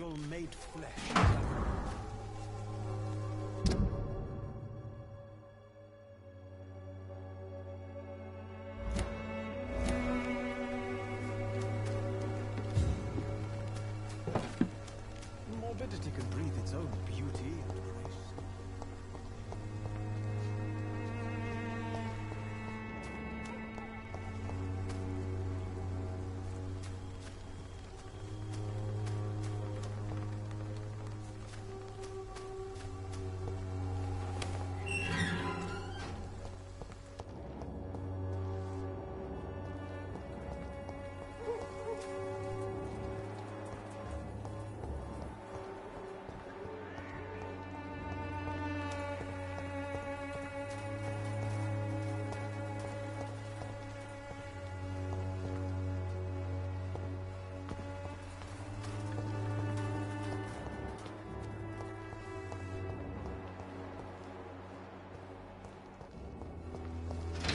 angel made flesh. Morbidity can breathe its own beauty and grace.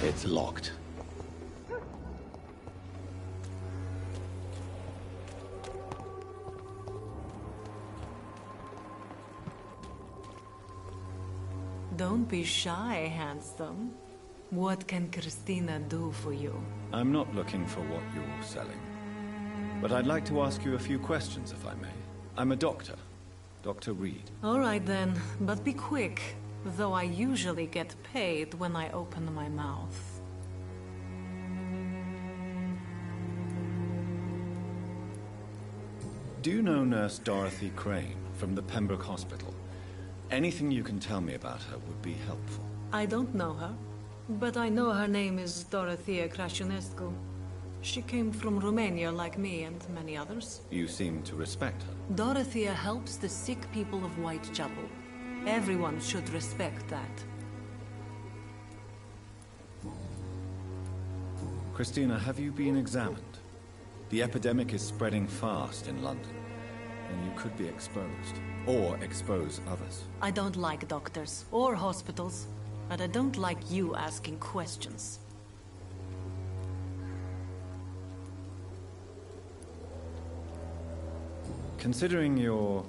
It's locked. Don't be shy, handsome. What can Christina do for you? I'm not looking for what you're selling. But I'd like to ask you a few questions, if I may. I'm a doctor. Dr. Reed. All right then, but be quick. Though I usually get paid when I open my mouth. Do you know Nurse Dorothy Crane from the Pembroke Hospital? Anything you can tell me about her would be helpful. I don't know her, but I know her name is Dorothea Crăciunescu. She came from Romania like me and many others. You seem to respect her. Dorothea helps the sick people of Whitechapel. Everyone should respect that. Christina, have you been examined? The epidemic is spreading fast in London, and you could be exposed, or expose others. I don't like doctors or hospitals, but I don't like you asking questions. Considering your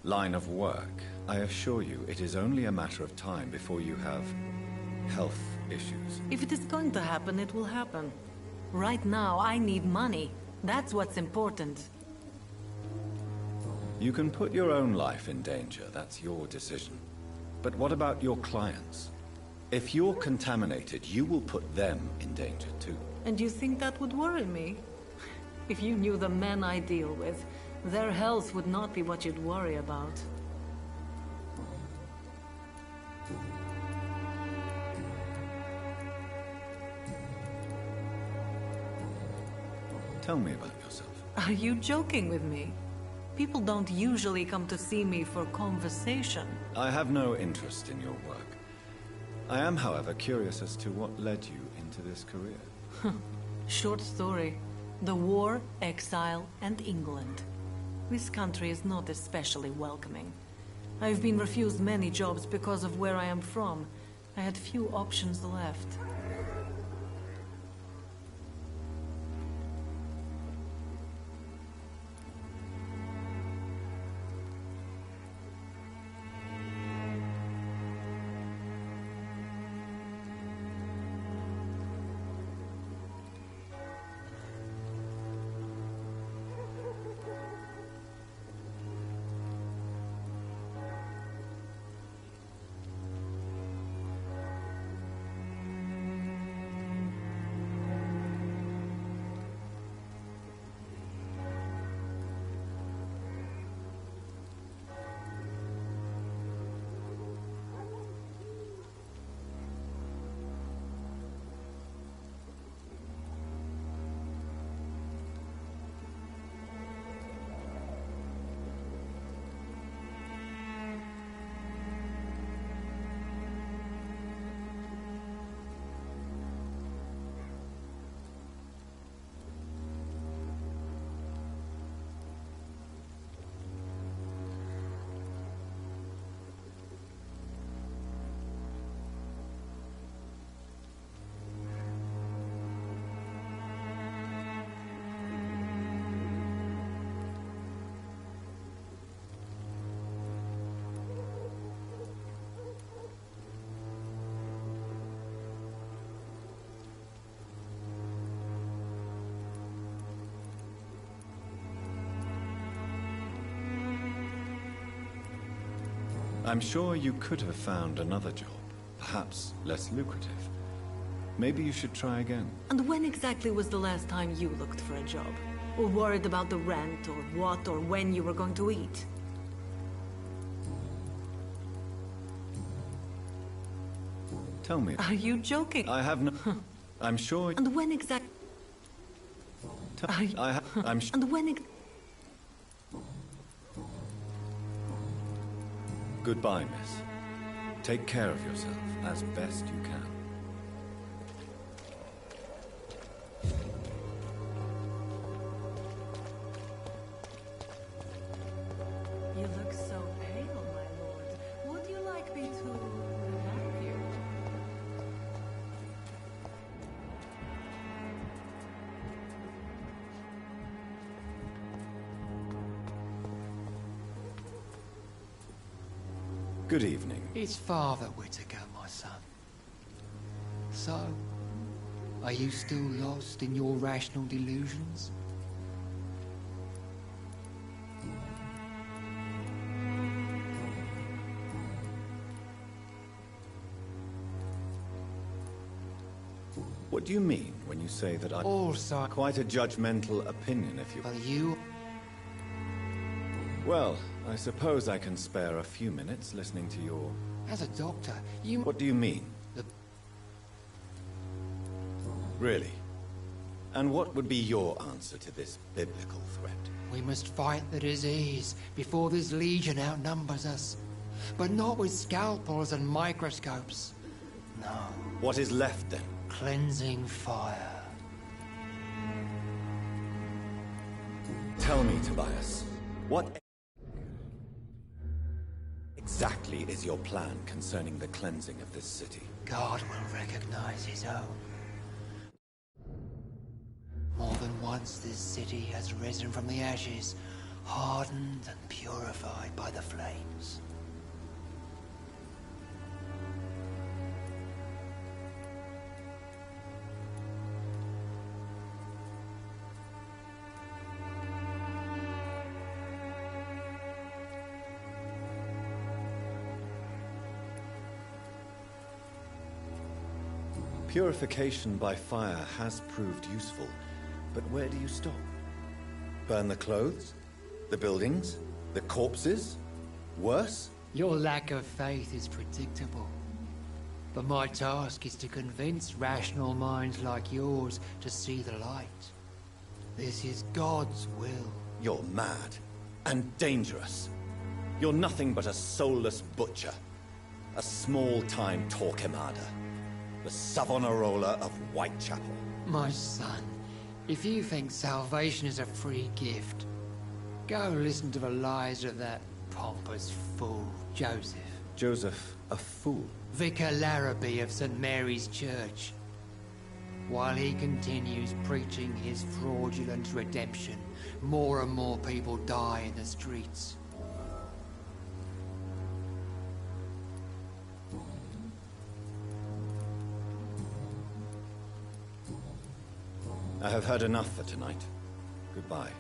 line of work, I assure you it is only a matter of time before you have health issues. If it is going to happen, it will happen. Right now, I need money. That's what's important. You can put your own life in danger, that's your decision. But what about your clients? If you're contaminated, you will put them in danger too. And you think that would worry me? If you knew the men I deal with, their health would not be what you'd worry about. Tell me about yourself. Are you joking with me? People don't usually come to see me for conversation. I have no interest in your work. I am, however, curious as to what led you into this career. Short story. The war, exile, and England. This country is not especially welcoming. I've been refused many jobs because of where I am from. I had few options left. I'm sure you could have found another job, perhaps less lucrative. Maybe you should try again. And when exactly was the last time you looked for a job? Or worried about the rent, or what, or when you were going to eat? Tell me. Are you joking? I have no... I'm sure... And when exactly... I'm And when Goodbye, miss. Take care of yourself as best you can. You look so pale, my lord. Would you like me to revive you? Good evening. It's Father Whitaker, my son. So, are you still lost in your rational delusions? What do you mean when you say that I... Also, Quite a judgmental opinion, if you... but you... Well, I suppose I can spare a few minutes listening to your... As a doctor, you... What do you mean? The... Really? And what would be your answer to this biblical threat? We must fight the disease before this legion outnumbers us. But not with scalpels and microscopes. No. What is left, then? Cleansing fire. Tell me, Tobias, what exactly is your plan concerning the cleansing of this city? God will recognize his own. More than once this city has risen from the ashes, hardened and purified by the flames. Purification by fire has proved useful, but where do you stop? Burn the clothes? The buildings? The corpses? Worse? Your lack of faith is predictable. But my task is to convince rational minds like yours to see the light. This is God's will. You're mad and dangerous. You're nothing but a soulless butcher. A small-time Torquemada. The Savonarola of Whitechapel. My son, if you think salvation is a free gift, go listen to the lies of that pompous fool, Joseph. Joseph, a fool. Vicar Larrabee of St. Mary's Church. While he continues preaching his fraudulent redemption, more and more people die in the streets. I have heard enough for tonight. Goodbye.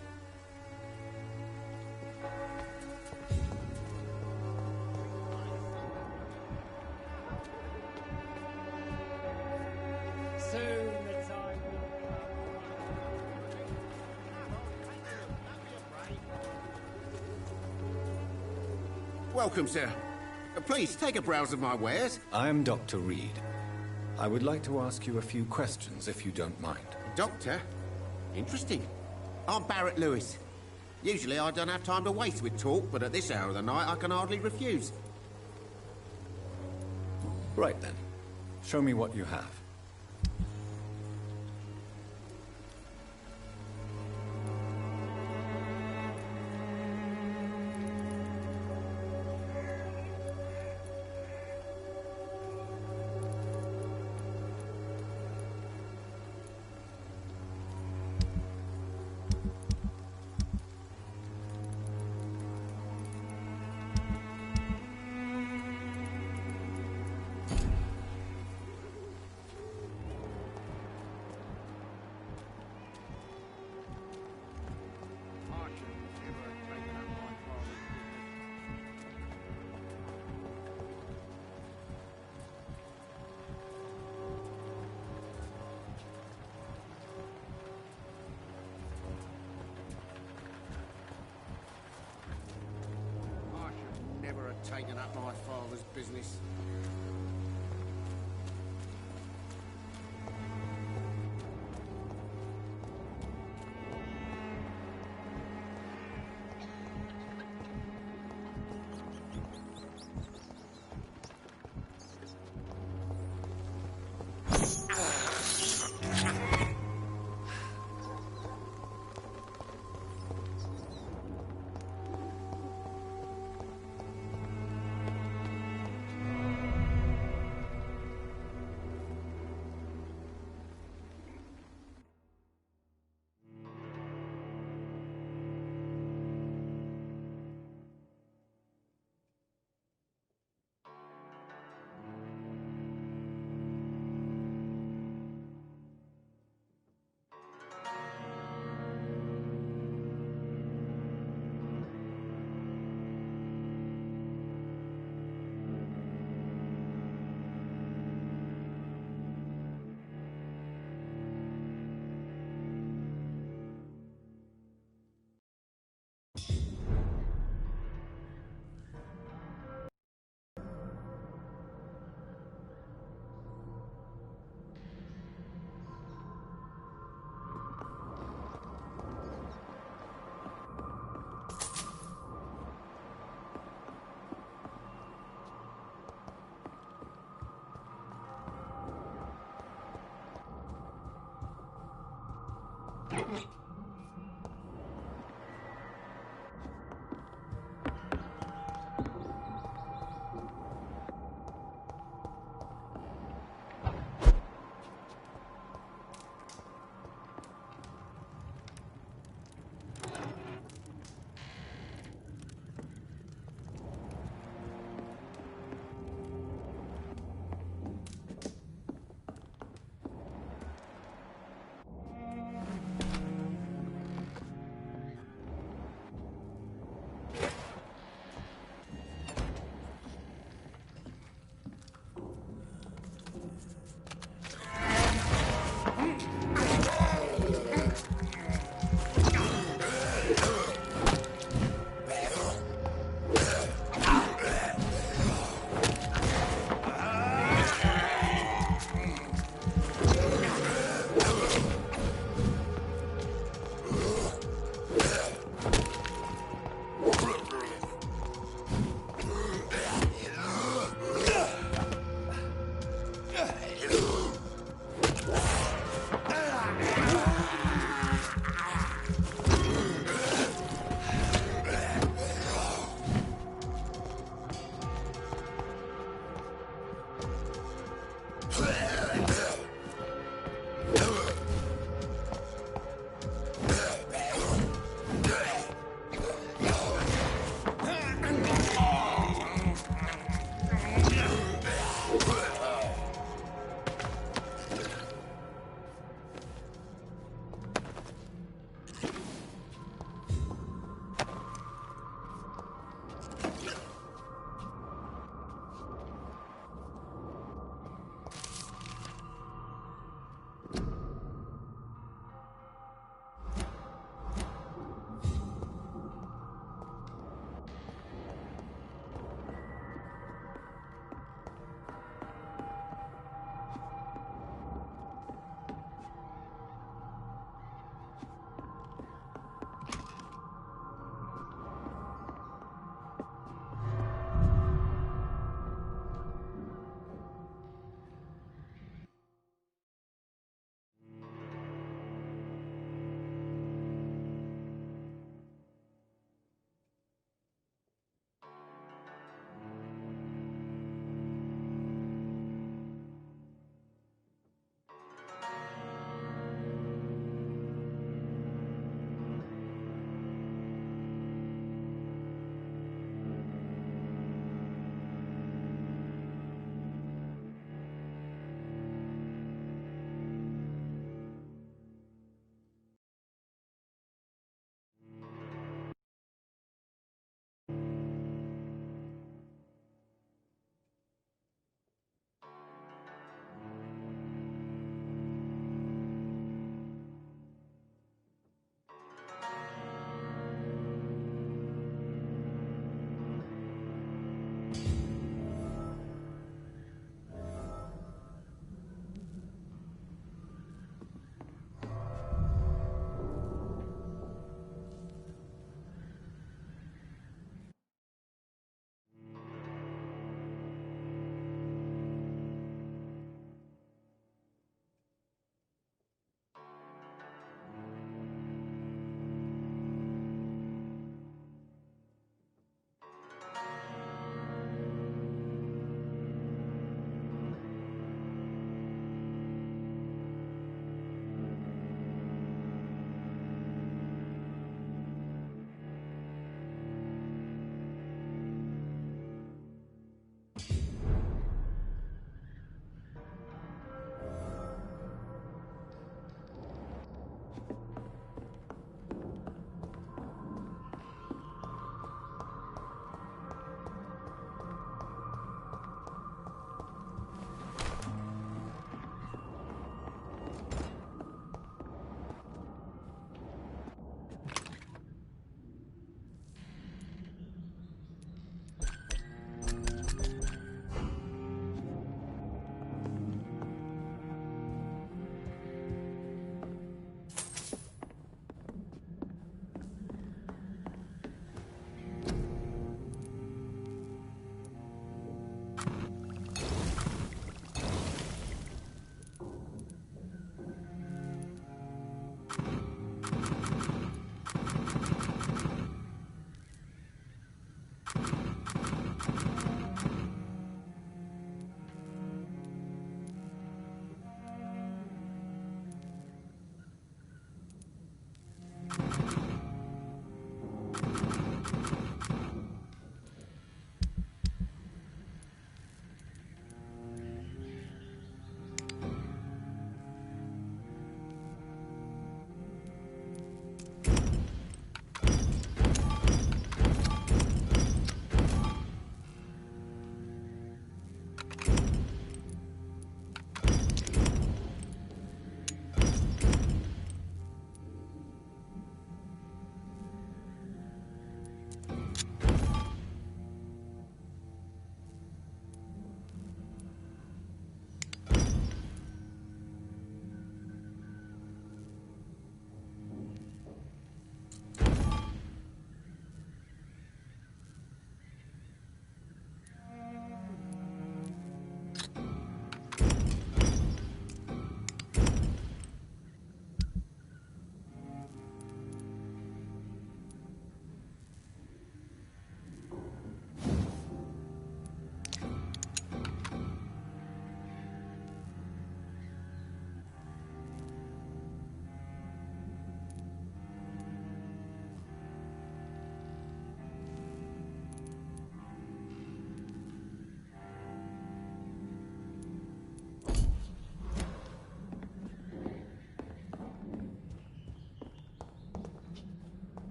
Soon the time Welcome, sir. Please, take a browse of my wares. I am Dr. Reed. I would like to ask you a few questions, if you don't mind. Doctor? Interesting. I'm Barrett Lewis. Usually I don't have time to waste with talk, but at this hour of the night I can hardly refuse. Right then. Show me what you have. taking up my father's business.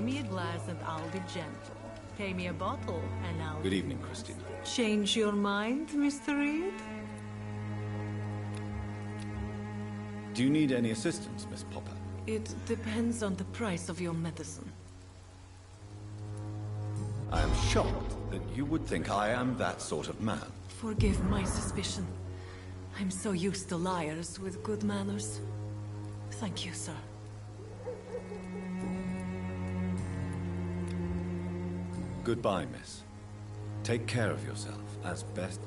Pay me a glass and I'll be gentle. Pay me a bottle and I'll... Good evening, Christina. Change your mind, Mr. Reed? Do you need any assistance, Miss Popper? It depends on the price of your medicine. I am shocked that you would think I am that sort of man. Forgive my suspicion. I'm so used to liars with good manners. Thank you, sir. Goodbye, miss. Take care of yourself, as best...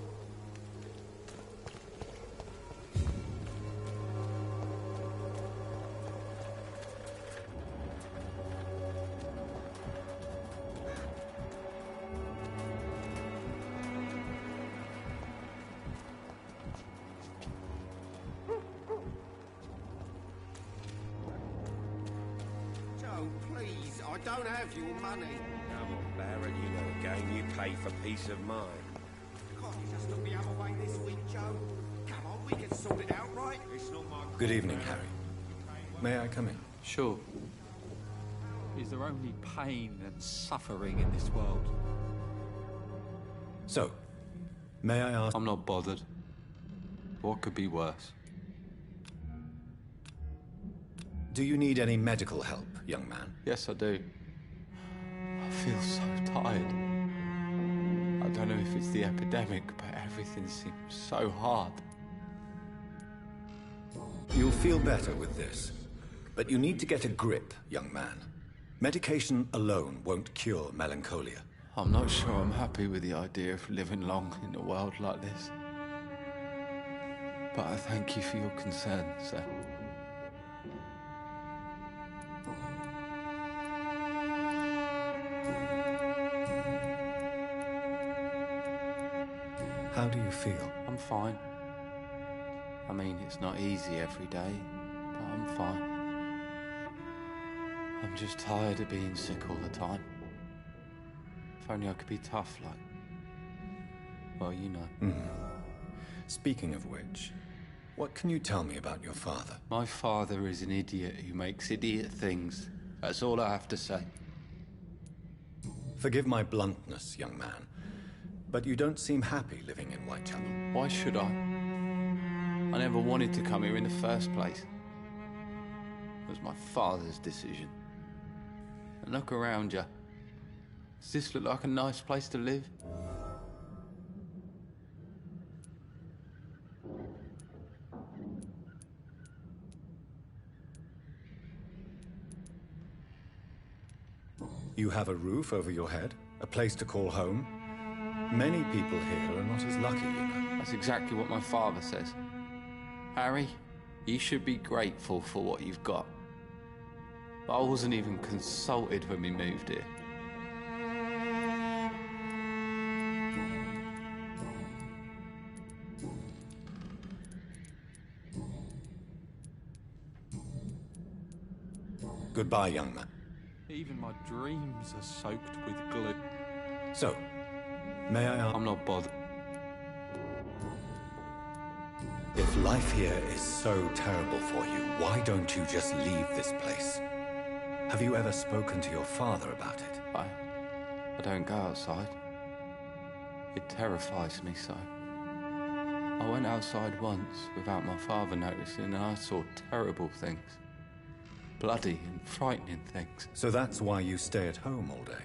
Joe, please, I don't have your money. Come on, Barrett, you know a game you pay for peace of mind. Can't you just look the other way this week, Joe? Come on, we can sort it out, right? It's not my... Good evening, Harry. May I come in? Sure. Is there only pain and suffering in this world? So, may I ask... I'm not bothered. What could be worse? Do you need any medical help, young man? Yes, I do. I feel so tired. I don't know if it's the epidemic, but everything seems so hard. You'll feel better with this. But you need to get a grip, young man. Medication alone won't cure melancholia. I'm not sure I'm happy with the idea of living long in a world like this. But I thank you for your concern, sir. How do you feel? I'm fine. I mean, it's not easy every day, but I'm fine. I'm just tired of being sick all the time. If only I could be tough like... Well, you know. Speaking of which, what can you tell me about your father? My father is an idiot who makes idiot things. That's all I have to say. Forgive my bluntness, young man, but you don't seem happy living in Whitechapel. Why should I? I never wanted to come here in the first place. It was my father's decision. And look around you. Does this look like a nice place to live? You have a roof over your head, a place to call home. Many people here are not as lucky, you know. That's exactly what my father says. Harry, you should be grateful for what you've got. I wasn't even consulted when we moved here. Goodbye, young man. Even my dreams are soaked with glue. So, may I ask... I'm not bothered. If life here is so terrible for you, why don't you just leave this place? Have you ever spoken to your father about it? I don't go outside. It terrifies me so. I went outside once without my father noticing and I saw terrible things. Bloody and frightening things. So that's why you stay at home all day?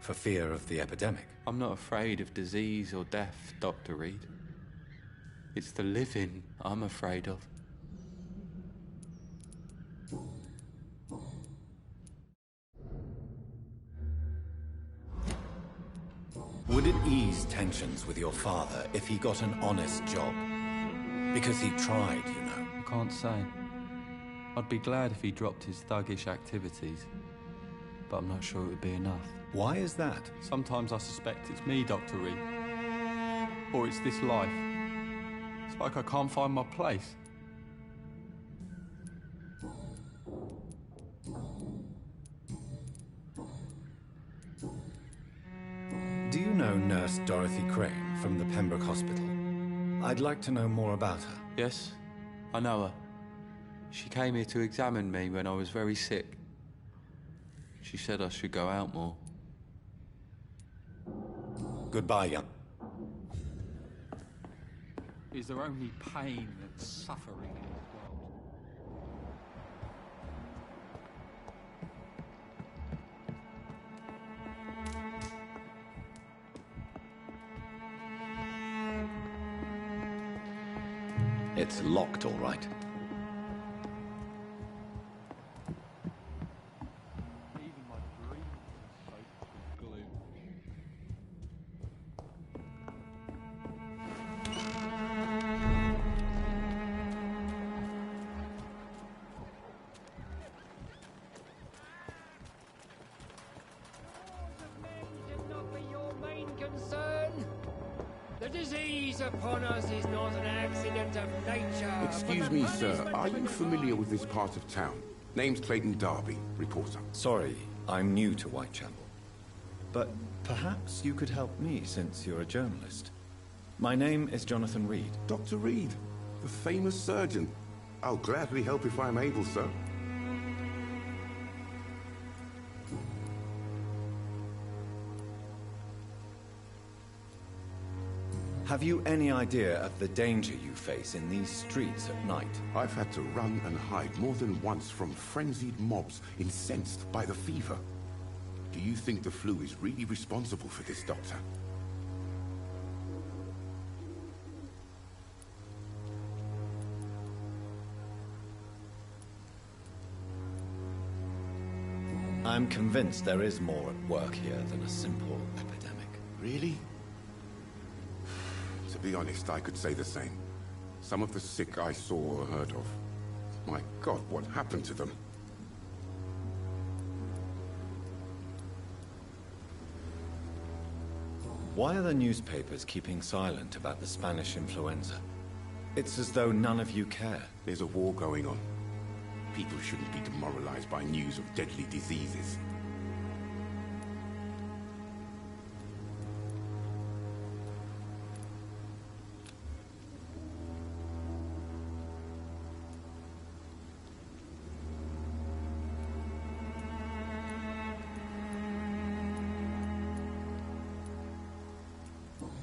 For fear of the epidemic? I'm not afraid of disease or death, Dr. Reed. It's the living I'm afraid of. Would it ease tensions with your father if he got an honest job? Because he tried, you know. I can't say. I'd be glad if he dropped his thuggish activities, but I'm not sure it would be enough. Why is that? Sometimes I suspect it's me, Dr. Reed. Or it's this life. It's like I can't find my place. Do you know Nurse Dorothy Crane from the Pembroke Hospital? I'd like to know more about her. Yes, I know her. She came here to examine me when I was very sick. She said I should go out more. Goodbye, young. Is there only pain and suffering in this world? It's locked, all right. Even my dreams are soaked with glue. Should not be your main concern. The disease upon us is not an accident of nature. Excuse me, sir. Are you familiar with this part of town? Name's Clayton Darby, reporter. Sorry, I'm new to Whitechapel. But perhaps you could help me since you're a journalist. My name is Jonathan Reed. Dr. Reed, the famous surgeon. I'll gladly help if I'm able, sir. Have you any idea of the danger you face in these streets at night? I've had to run and hide more than once from frenzied mobs incensed by the fever. Do you think the flu is really responsible for this, Doctor? I'm convinced there is more at work here than a simple epidemic. Really? To be honest, I could say the same. Some of the sick I saw or heard of. My God, what happened to them? Why are the newspapers keeping silent about the Spanish influenza? It's as though none of you care. There's a war going on. People shouldn't be demoralized by news of deadly diseases.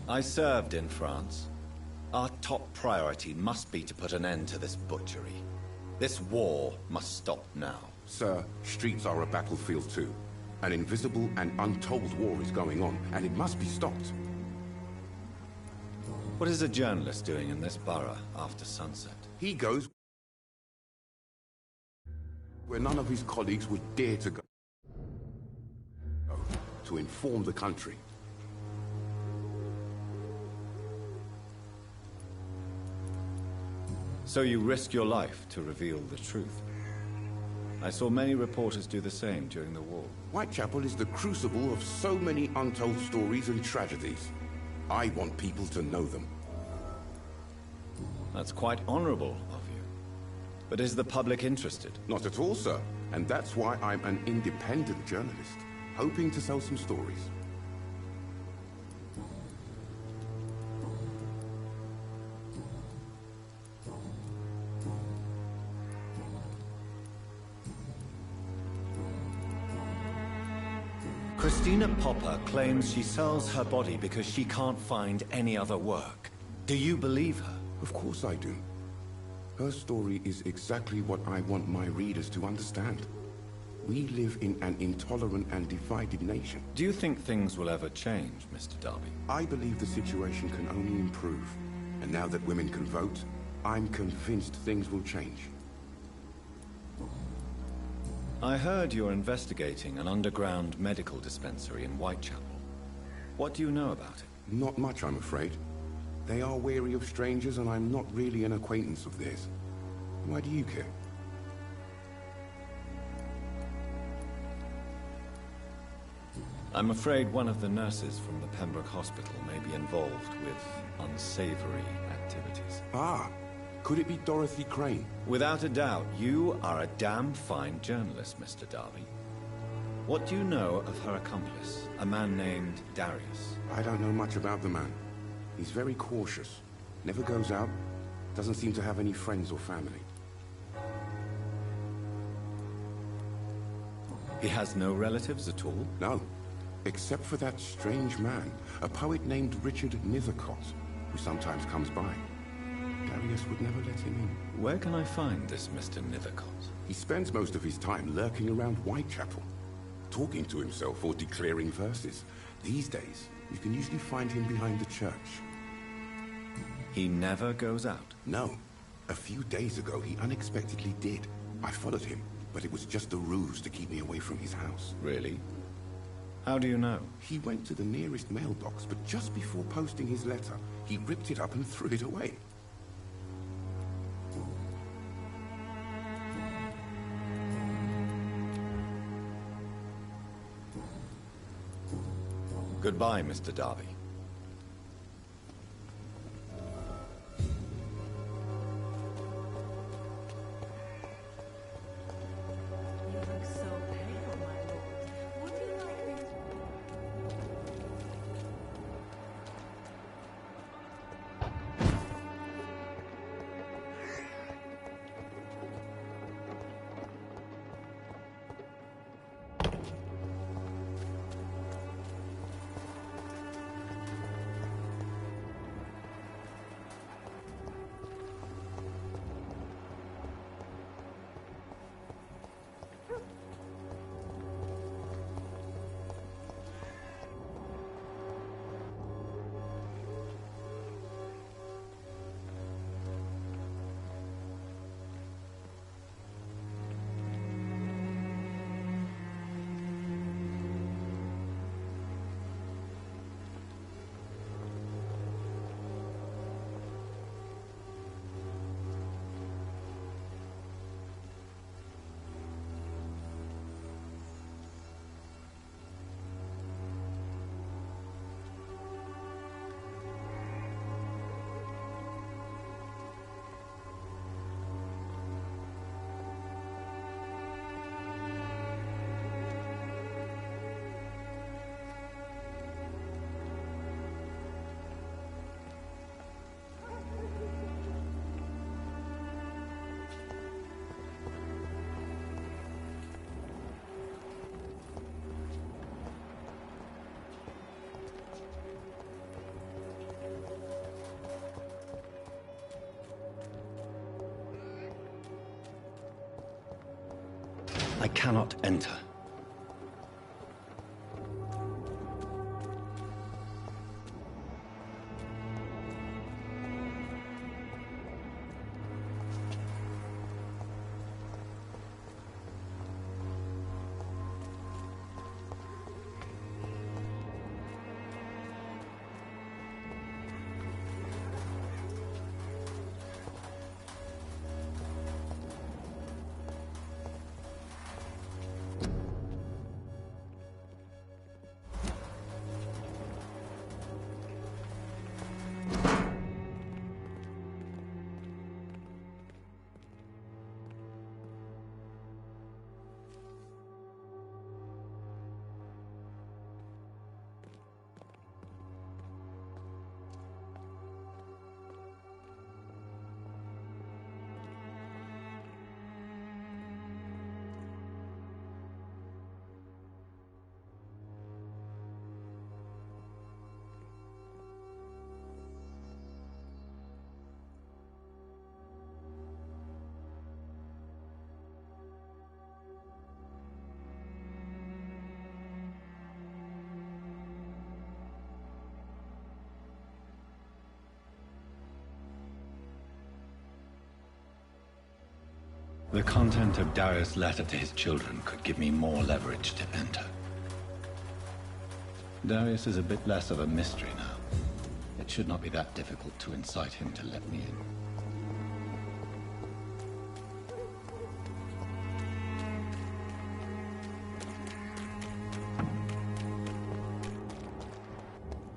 I served in France. Our top priority must be to put an end to this butchery. This war must stop now. Sir, streets are a battlefield too. An invisible and untold war is going on, and it must be stopped. What is a journalist doing in this borough after sunset? He goes where none of his colleagues would dare to go. To inform the country. So you risk your life to reveal the truth. I saw many reporters do the same during the war. Whitechapel is the crucible of so many untold stories and tragedies. I want people to know them. That's quite honorable of you. But is the public interested? Not at all, sir. And that's why I'm an independent journalist, hoping to sell some stories. Christina Popper claims she sells her body because she can't find any other work. Do you believe her? Of course I do. Her story is exactly what I want my readers to understand. We live in an intolerant and divided nation. Do you think things will ever change, Mr. Darby? I believe the situation can only improve. And now that women can vote, I'm convinced things will change. I heard you're investigating an underground medical dispensary in Whitechapel. What do you know about it? Not much, I'm afraid. They are wary of strangers, and I'm not really an acquaintance of theirs. Why do you care? I'm afraid one of the nurses from the Pembroke Hospital may be involved with unsavory activities. Ah, could it be Dorothy Crane? Without a doubt, you are a damn fine journalist, Mr. Darby. What do you know of her accomplice, a man named Darius? I don't know much about the man. He's very cautious. Never goes out. Doesn't seem to have any friends or family. He has no relatives at all? No, except for that strange man, a poet named Richard Nithercott, who sometimes comes by. Darius would never let him in. Where can I find this Mr. Nithercott? He spends most of his time lurking around Whitechapel, talking to himself or declaring verses. These days, you can usually find him behind the church. He never goes out? No. A few days ago, he unexpectedly did. I followed him, but it was just a ruse to keep me away from his house. Really? How do you know? He went to the nearest mailbox, but just before posting his letter, he ripped it up and threw it away. Goodbye, Mr. Darby. You look so pale, my lord. Would you like me to... I cannot enter. The content of Darius' letter to his children could give me more leverage to enter. Darius is a bit less of a mystery now. It should not be that difficult to incite him to let me in.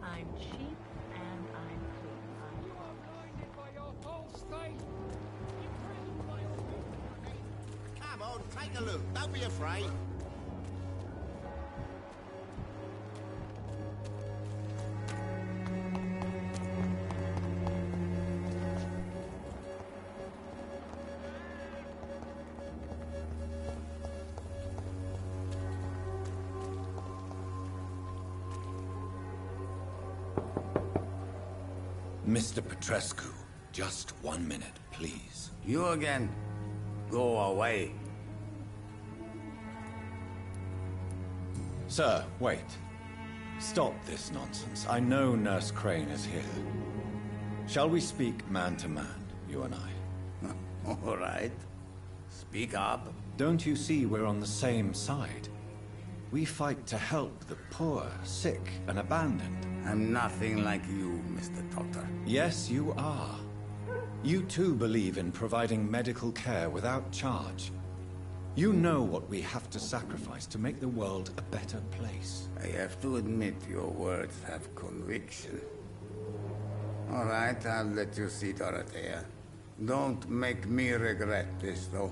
I'm cheap and I'm clean. Come on, take a look. Don't be afraid. Mr. Petrescu, just 1 minute, please. You again? Go away. Sir, wait. Stop this nonsense. I know Nurse Crane is here. Shall we speak man to man, you and I? All right. Speak up. Don't you see we're on the same side? We fight to help the poor, sick, and abandoned. I'm nothing like you, Mr. Doctor. Yes, you are. You too believe in providing medical care without charge. You know what we have to sacrifice to make the world a better place. I have to admit your words have conviction. All right, I'll let you see, Dorothea. Don't make me regret this, though.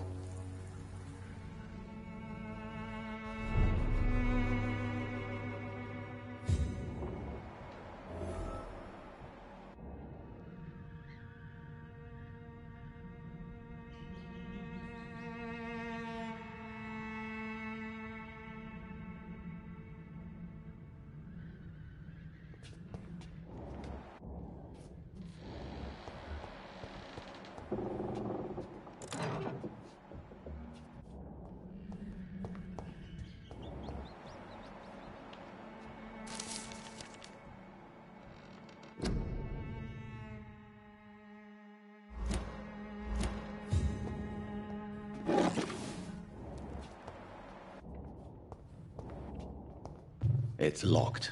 It's locked.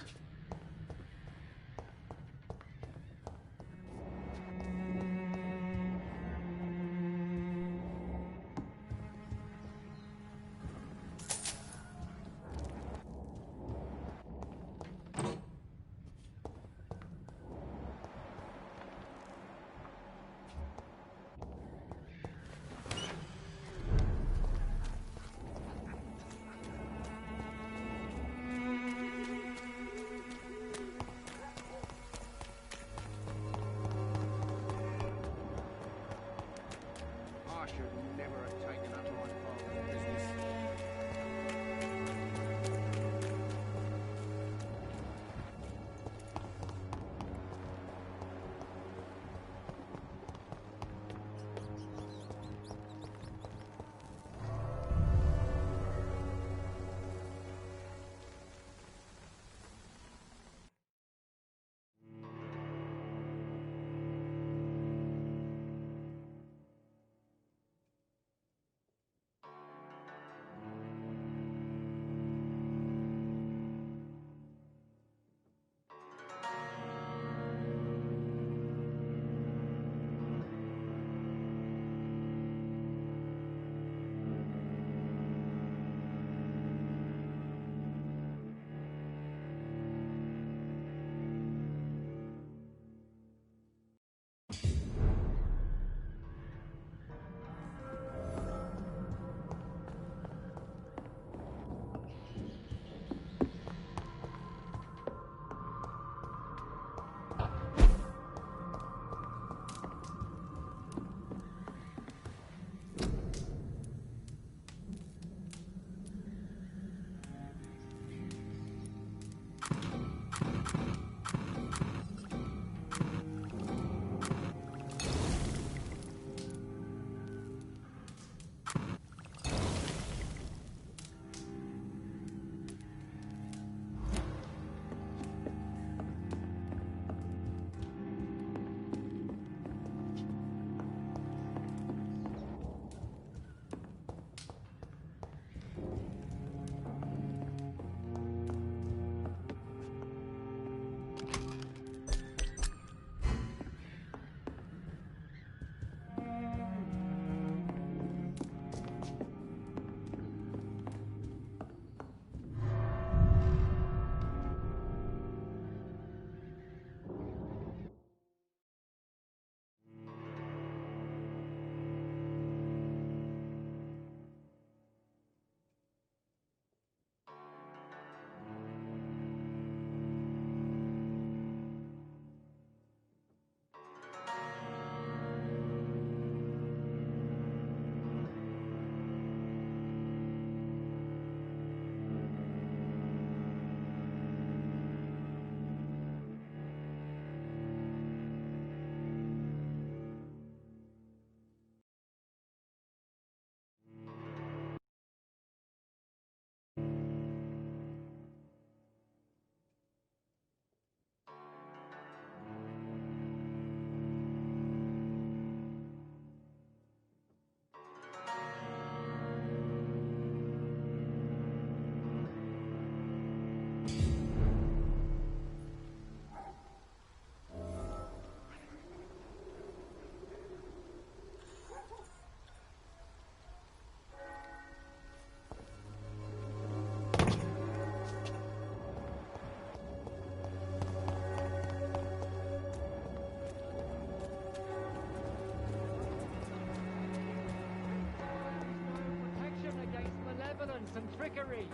defiance and trickery.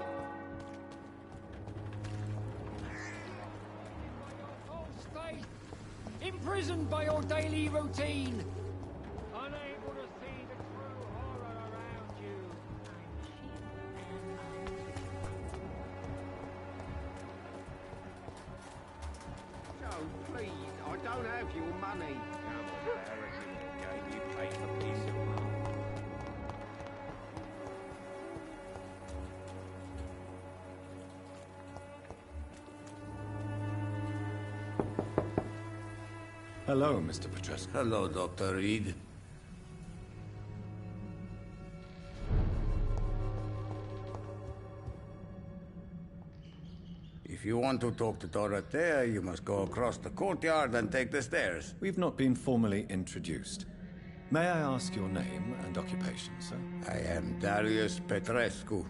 False faith, imprisoned by your daily routine, unable to see the true horror around you. Joe, please, I don't have your money. Come on, Barrett, you little game. You pay for peace. Hello, Mr. Petrescu. Hello, Dr. Reed. If you want to talk to Dorothea, you must go across the courtyard and take the stairs. We've not been formally introduced. May I ask your name and occupation, sir? I am Darius Petrescu.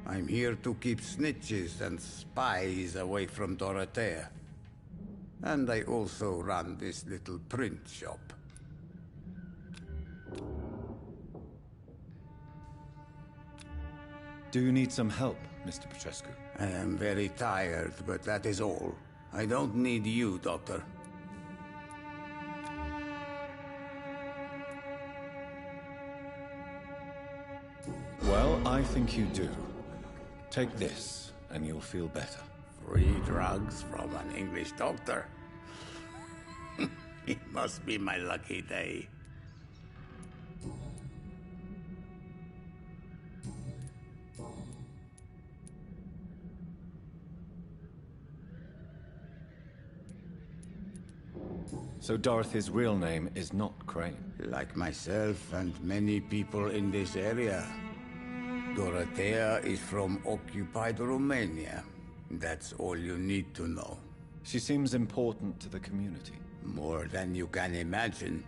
I'm here to keep snitches and spies away from Dorothea. And I also run this little print shop. Do you need some help, Mr. Petrescu? I am very tired, but that is all. I don't need you, Doctor. Well, I think you do. Take this, and you'll feel better. Free drugs from an English doctor? It must be my lucky day. So Dorothy's real name is not Crane? Like myself and many people in this area. Dorothea is from occupied Romania. That's all you need to know. She seems important to the community. More than you can imagine.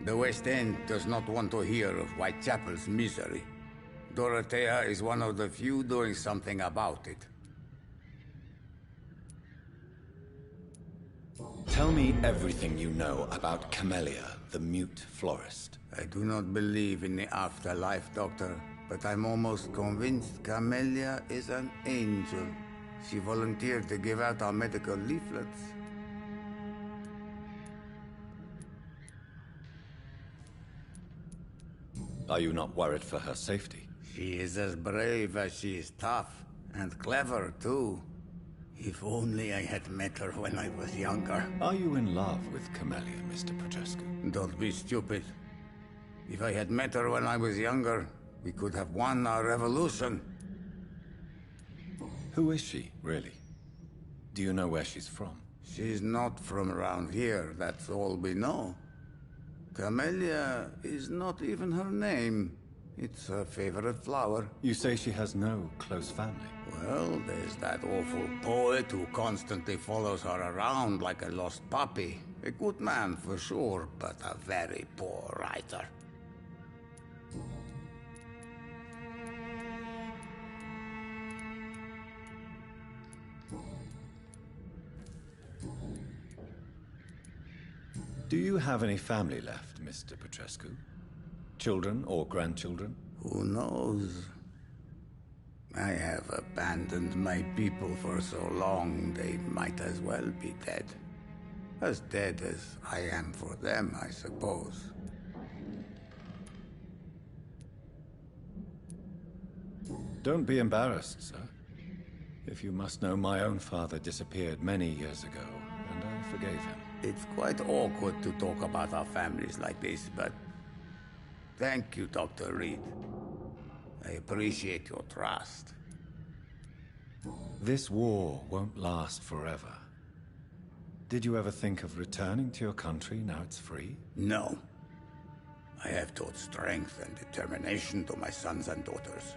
The West End does not want to hear of Whitechapel's misery. Dorothea is one of the few doing something about it. Tell me everything you know about Camellia, the mute florist. I do not believe in the afterlife, Doctor, but I'm almost convinced Camellia is an angel. She volunteered to give out our medical leaflets. Are you not worried for her safety? She is as brave as she is tough, and clever, too. If only I had met her when I was younger. Are you in love with Camellia, Mr. Petrescu? Don't be stupid. If I had met her when I was younger, we could have won our revolution. Who is she, really? Do you know where she's from? She's not from around here, that's all we know. Camellia is not even her name. It's her favorite flower. You say she has no close family? Well, there's that awful poet who constantly follows her around like a lost puppy. A good man for sure, but a very poor writer. Do you have any family left, Mr. Petrescu? Children or grandchildren? Who knows? I have abandoned my people for so long, they might as well be dead. As dead as I am for them, I suppose. Don't be embarrassed, sir. If you must know, my own father disappeared many years ago, and I forgave him. It's quite awkward to talk about our families like this, but thank you, Dr. Reed. I appreciate your trust. This war won't last forever. Did you ever think of returning to your country now it's free? No. I have taught strength and determination to my sons and daughters.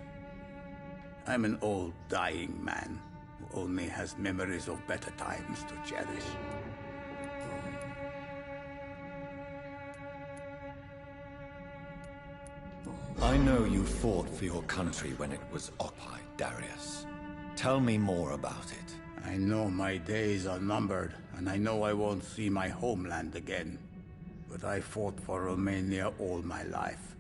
I'm an old, dying man who only has memories of better times to cherish. I know you fought for your country when it was occupied, Darius. Tell me more about it. I know my days are numbered, and I know I won't see my homeland again. But I fought for Romania all my life.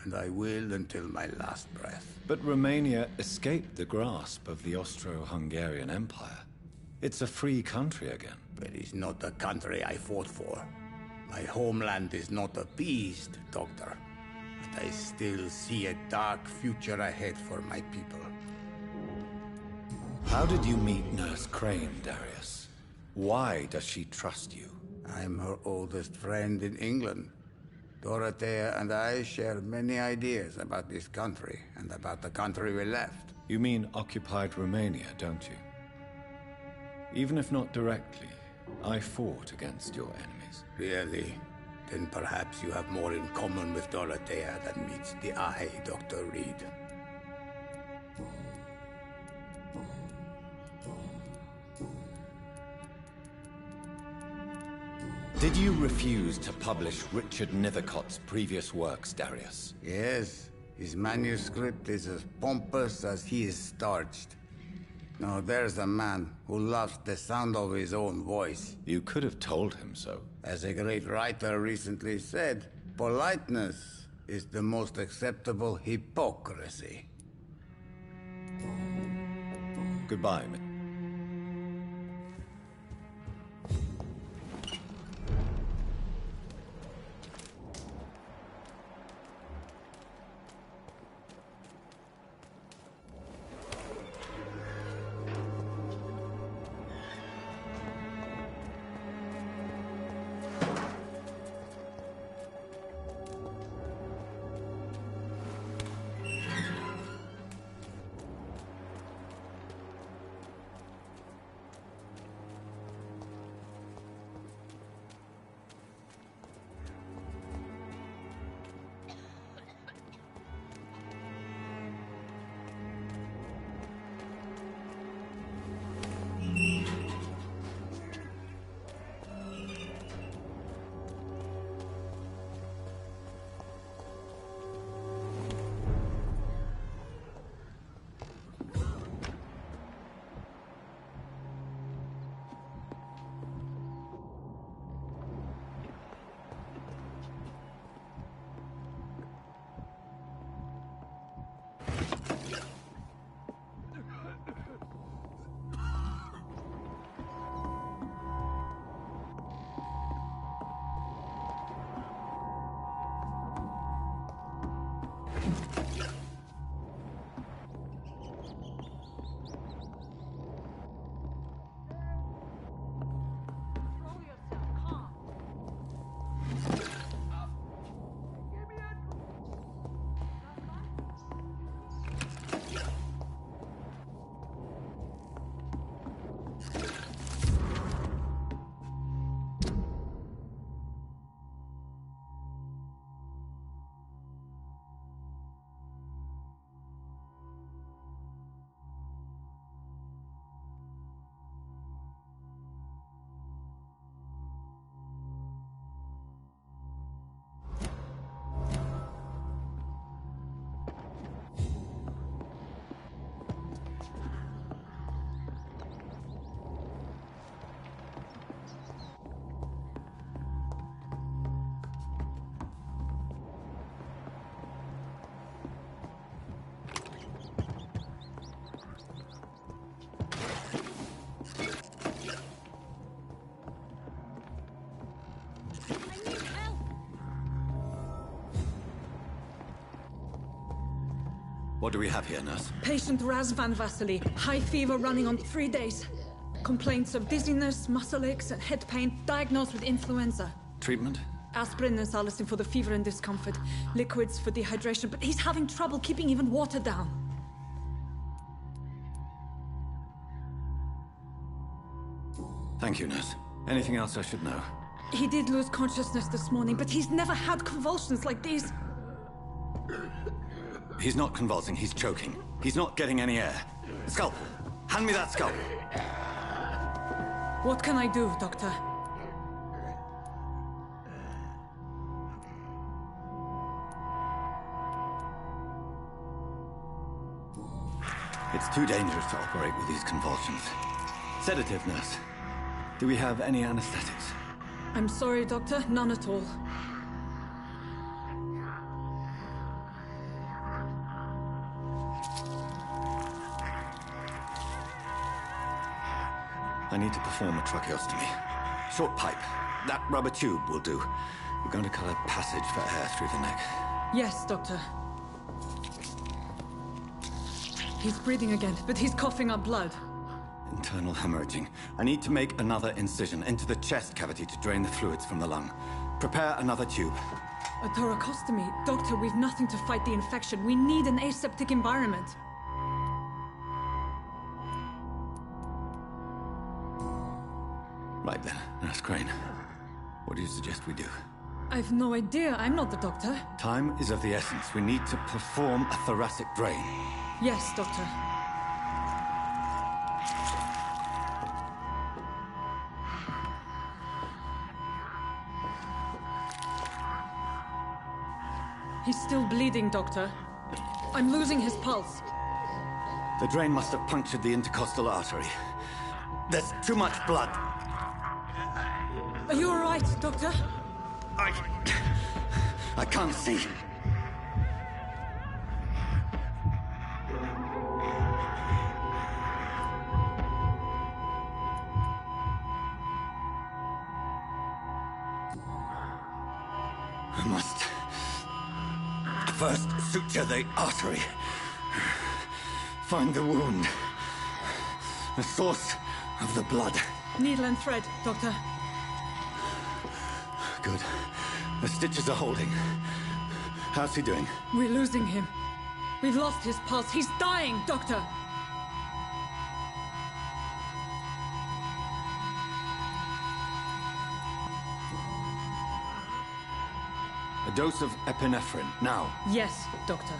and I will until my last breath. But Romania escaped the grasp of the Austro-Hungarian Empire. It's a free country again. But it's not the country I fought for. My homeland is not appeased, Doctor. But I still see a dark future ahead for my people. How did you meet Nurse Crane, Darius? Why does she trust you? I'm her oldest friend in England. Dorothea and I share many ideas about this country and about the country we left. You mean occupied Romania, don't you? Even if not directly, I fought against your enemies. Really? Then perhaps you have more in common with Dorothea than meets the eye, Dr. Reed. Did you refuse to publish Richard Nivicott's previous works, Darius? Yes. His manuscript is as pompous as he is starched. Now there's a man who loves the sound of his own voice. You could have told him so. As a great writer recently said, politeness is the most acceptable hypocrisy. Goodbye, What do we have here, nurse? Patient Raz Van Vasily. High fever running on 3 days. Complaints of dizziness, muscle aches, and head pain. Diagnosed with influenza. Treatment? Aspirin and salicin for the fever and discomfort. Liquids for dehydration, but he's having trouble keeping even water down. Thank you, nurse. Anything else I should know? He did lose consciousness this morning, but he's never had convulsions like these. He's not convulsing, he's choking. He's not getting any air. Scalpel! Hand me that scalpel! What can I do, Doctor? It's too dangerous to operate with these convulsions. Sedative, nurse. Do we have any anesthetics? I'm sorry, Doctor. None at all. I need to perform a tracheostomy. Short pipe. That rubber tube will do. We're going to cut a passage for air through the neck. Yes, Doctor. He's breathing again, but he's coughing up blood. Internal hemorrhaging. I need to make another incision into the chest cavity to drain the fluids from the lung. Prepare another tube. A thoracostomy? Doctor, we've nothing to fight the infection. We need an aseptic environment. Right then, Nurse Crane. What do you suggest we do? I've no idea. I'm not the doctor. Time is of the essence. We need to perform a thoracic drain. Yes, Doctor. He's still bleeding, Doctor. I'm losing his pulse. The drain must have punctured the intercostal artery. There's too much blood. Are you all right, Doctor? I can't see. I must first suture the artery. Find the wound. The source of the blood. Needle and thread, Doctor. Good. The stitches are holding. How's he doing? We're losing him. We've lost his pulse. He's dying, Doctor! A dose of epinephrine, now. Yes, Doctor.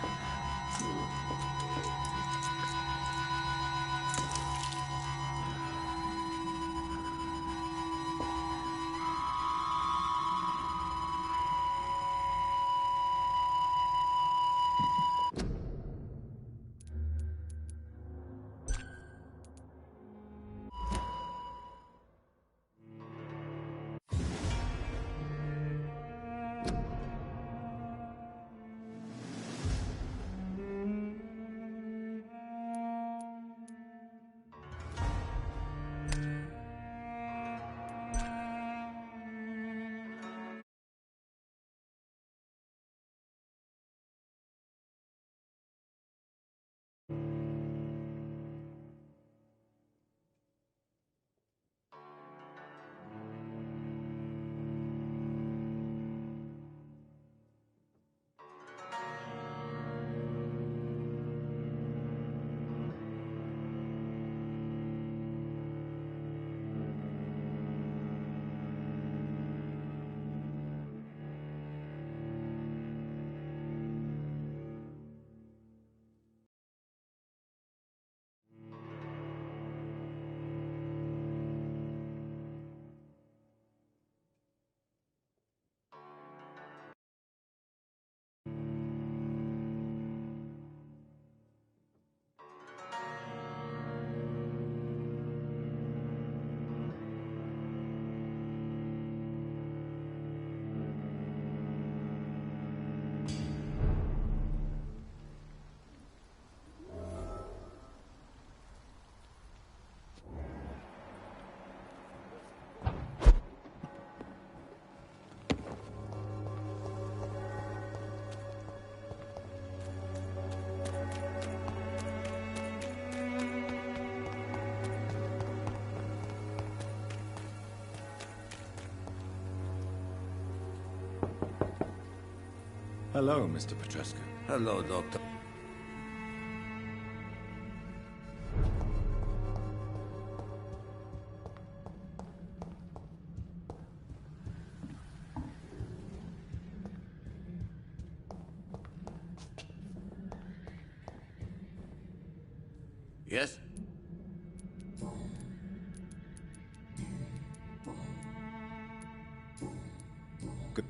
Hello, Mr. Petrescu. Hello, Doctor. Yes? Good.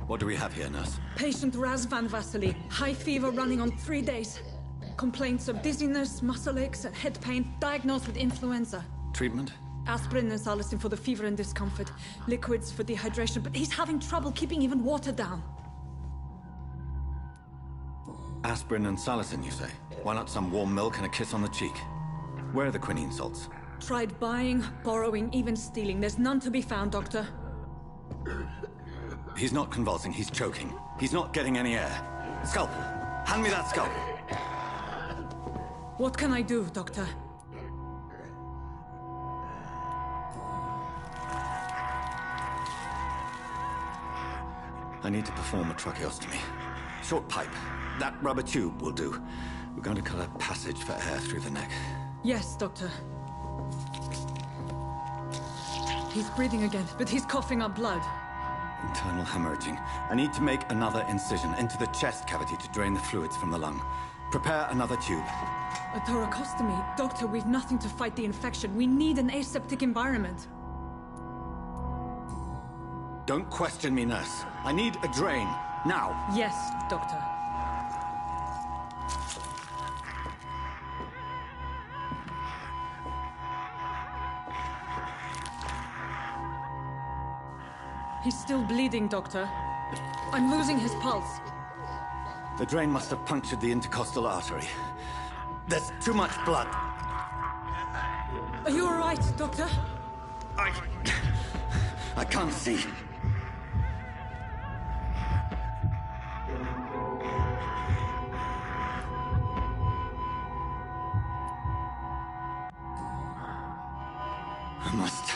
What do we have here, nurse? Patient Raz Van Vassily. High fever running on 3 days. Complaints of dizziness, muscle aches, and head pain. Diagnosed with influenza. Treatment? Aspirin and salicin for the fever and discomfort. Liquids for dehydration, but he's having trouble keeping even water down. Aspirin and salicin, you say? Why not some warm milk and a kiss on the cheek? Where are the quinine salts? Tried buying, borrowing, even stealing. There's none to be found, Doctor. He's not convulsing, he's choking. He's not getting any air. Scalpel! Hand me that scalpel! What can I do, Doctor? I need to perform a tracheostomy. Short pipe. That rubber tube will do. We're going to cut a passage for air through the neck. Yes, Doctor. He's breathing again, but he's coughing up blood. Internal hemorrhaging. I need to make another incision into the chest cavity to drain the fluids from the lung. Prepare another tube. A thoracostomy? Doctor, we've nothing to fight the infection. We need an aseptic environment. Don't question me, nurse. I need a drain. Now. Yes, Doctor. He's still bleeding, Doctor. I'm losing his pulse. The drain must have punctured the intercostal artery. There's too much blood. Are you all right, Doctor? I can't see. I must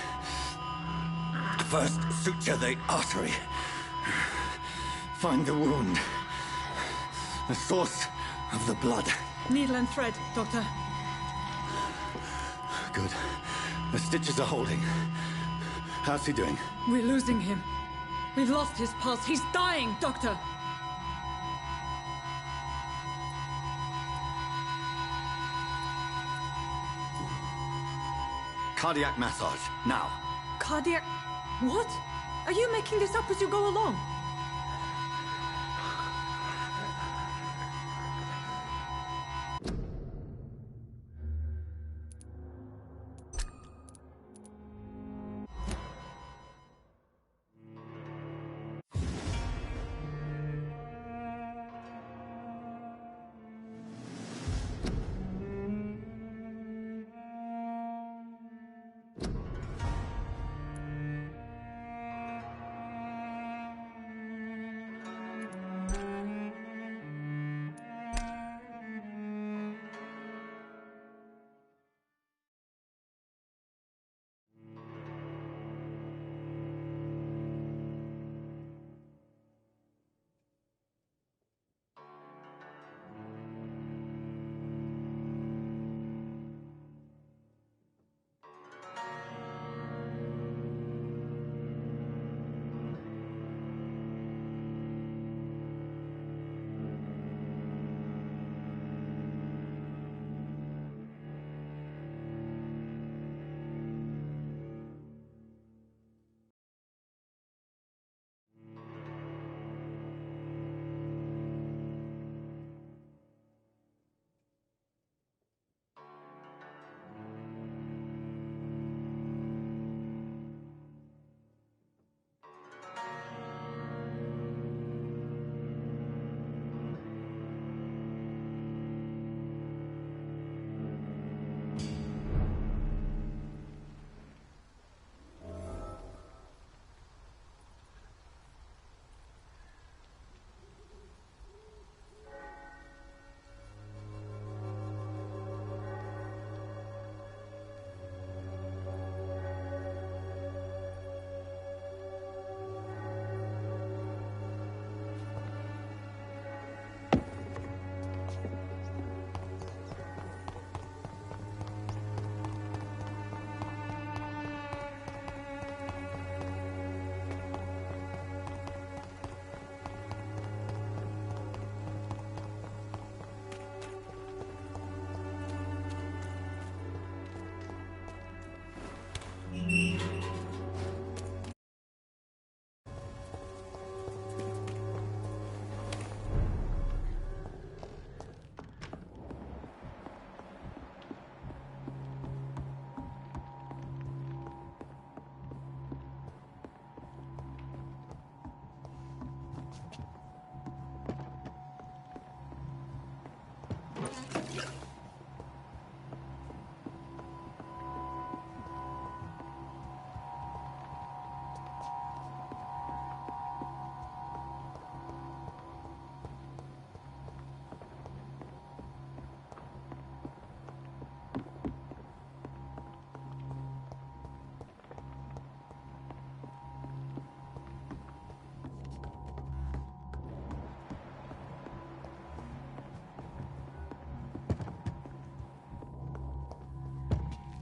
first suture the artery. Find the wound. The source of the blood. Needle and thread, Doctor. Good. The stitches are holding. How's he doing? We're losing him. We've lost his pulse. He's dying, Doctor. Cardiac massage, now. Cardiac... What? Are you making this up as you go along?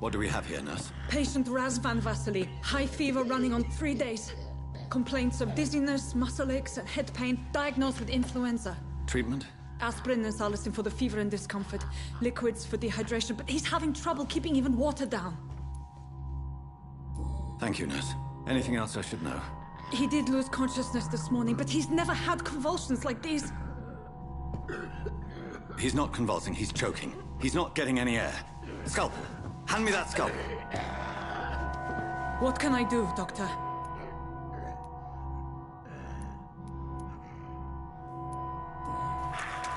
What do we have here, nurse? Patient Raz Van Vassily. High fever running on 3 days. Complaints of dizziness, muscle aches, and head pain. Diagnosed with influenza. Treatment? Aspirin and salicin for the fever and discomfort. Liquids for dehydration, but he's having trouble keeping even water down. Thank you, nurse. Anything else I should know? He did lose consciousness this morning, but he's never had convulsions like these. He's not convulsing, he's choking. He's not getting any air. Scalpel! Hand me that scalpel! What can I do, Doctor?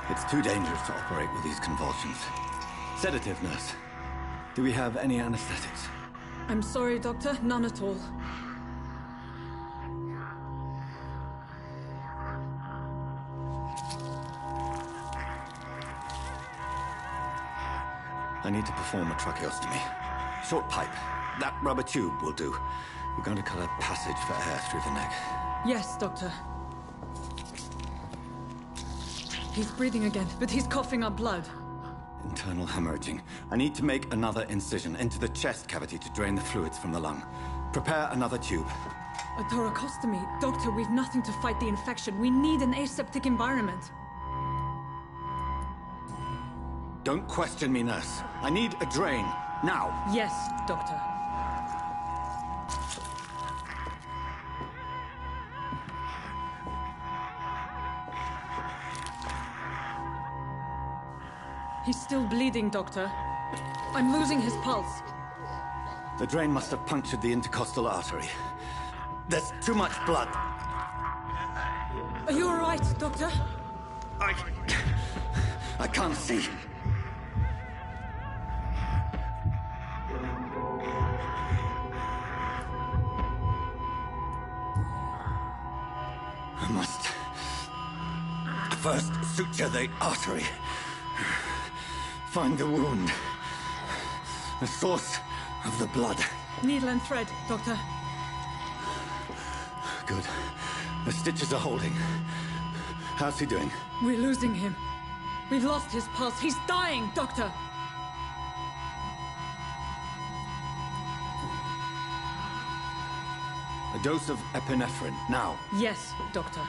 It's too dangerous to operate with these convulsions. Sedative, nurse. Do we have any anesthetics? I'm sorry, Doctor. None at all. I need to perform a tracheostomy. Short pipe. That rubber tube will do. We're going to cut a passage for air through the neck. Yes, Doctor. He's breathing again, but he's coughing up blood. Internal hemorrhaging. I need to make another incision into the chest cavity to drain the fluids from the lung. Prepare another tube. A thoracostomy? Doctor, we've nothing to fight the infection. We need an aseptic environment. Don't question me, nurse. I need a drain. Now. Yes, Doctor. He's still bleeding, Doctor. I'm losing his pulse. The drain must have punctured the intercostal artery. There's too much blood. Are you all right, Doctor? I can't see. I must first suture the artery. Find the wound. The source of the blood. Needle and thread, Doctor. Good. The stitches are holding. How's he doing? We're losing him. We've lost his pulse. He's dying, Doctor! A dose of epinephrine, now. Yes, Doctor.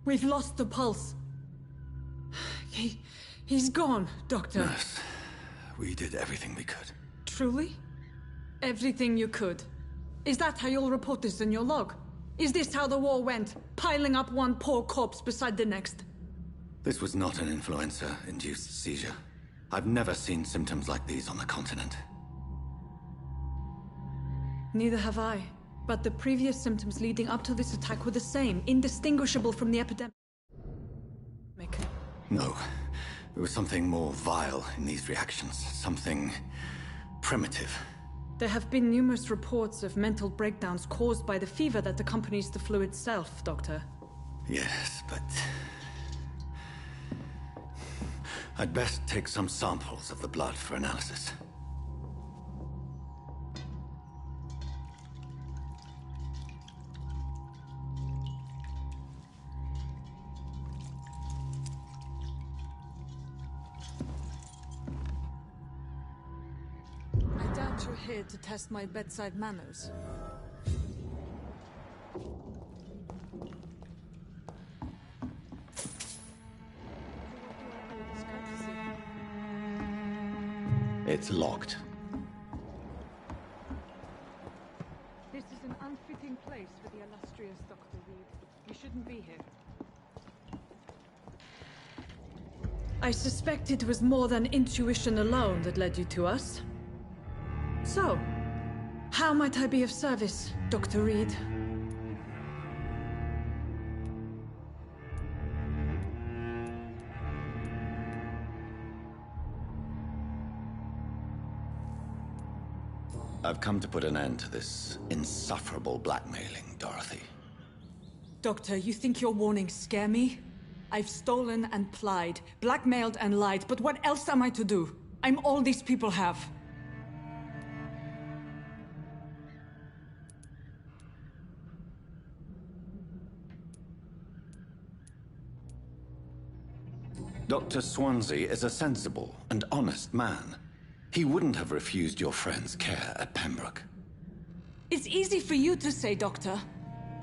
We've lost the pulse. He's gone, Doctor. Nurse, we did everything we could. Truly? Everything you could? Is that how you'll report this in your log? Is this how the war went? Piling up one poor corpse beside the next? This was not an influenza-induced seizure. I've never seen symptoms like these on the continent. Neither have I. But the previous symptoms leading up to this attack were the same, indistinguishable from the epidemic. No. There was something more vile in these reactions. Something primitive. There have been numerous reports of mental breakdowns caused by the fever that accompanies the flu itself, Doctor. Yes, but... I'd best take some samples of the blood for analysis. I doubt you're here to test my bedside manners. It's locked. This is an unfitting place for the illustrious Dr. Reed. You shouldn't be here. I suspect it was more than intuition alone that led you to us. So, how might I be of service, Dr. Reed? I've come to put an end to this insufferable blackmailing, Dorothy. Doctor, you think your warnings scare me? I've stolen and plied, blackmailed and lied, but what else am I to do? I'm all these people have. Dr. Swansea is a sensible and honest man. He wouldn't have refused your friend's care at Pembroke. It's easy for you to say, Doctor.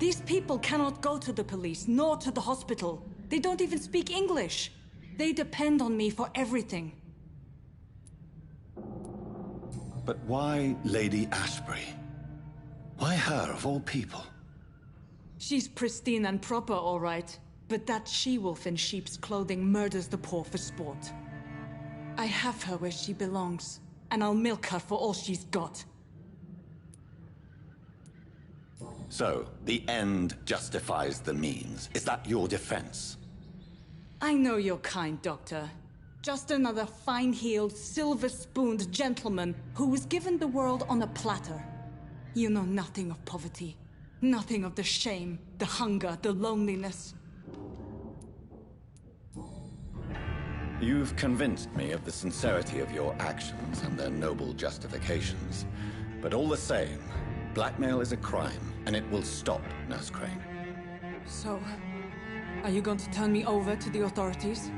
These people cannot go to the police, nor to the hospital. They don't even speak English. They depend on me for everything. But why Lady Ashbury? Why her, of all people? She's pristine and proper, all right. But that she-wolf in sheep's clothing murders the poor for sport. I have her where she belongs, and I'll milk her for all she's got. So, the end justifies the means. Is that your defense? I know you're kind, Doctor. Just another fine-heeled, silver-spooned gentleman who was given the world on a platter. You know nothing of poverty. Nothing of the shame, the hunger, the loneliness. You've convinced me of the sincerity of your actions and their noble justifications. But all the same, blackmail is a crime, and it will stop, Nurse Crane. So, are you going to turn me over to the authorities?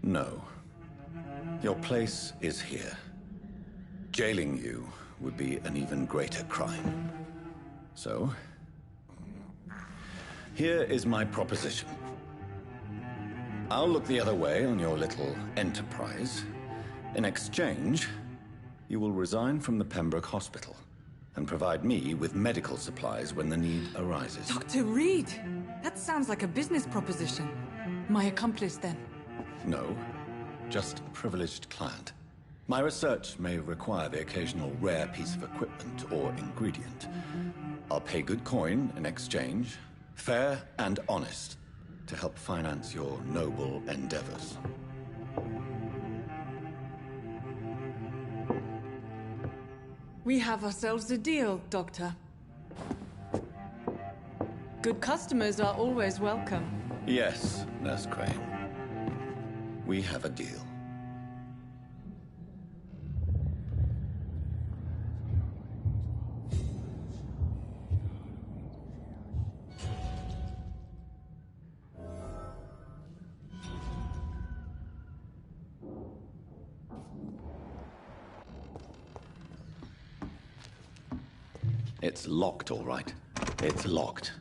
No. Your place is here. Jailing you would be an even greater crime. So, here is my proposition. I'll look the other way on your little enterprise. In exchange, you will resign from the Pembroke Hospital and provide me with medical supplies when the need arises. Dr. Reed! That sounds like a business proposition. My accomplice, then? No, just a privileged client. My research may require the occasional rare piece of equipment or ingredient. I'll pay good coin in exchange, fair and honest, to help finance your noble endeavors. We have ourselves a deal, Doctor. Good customers are always welcome. Yes, Nurse Crane. We have a deal. It's locked, all right. It's locked.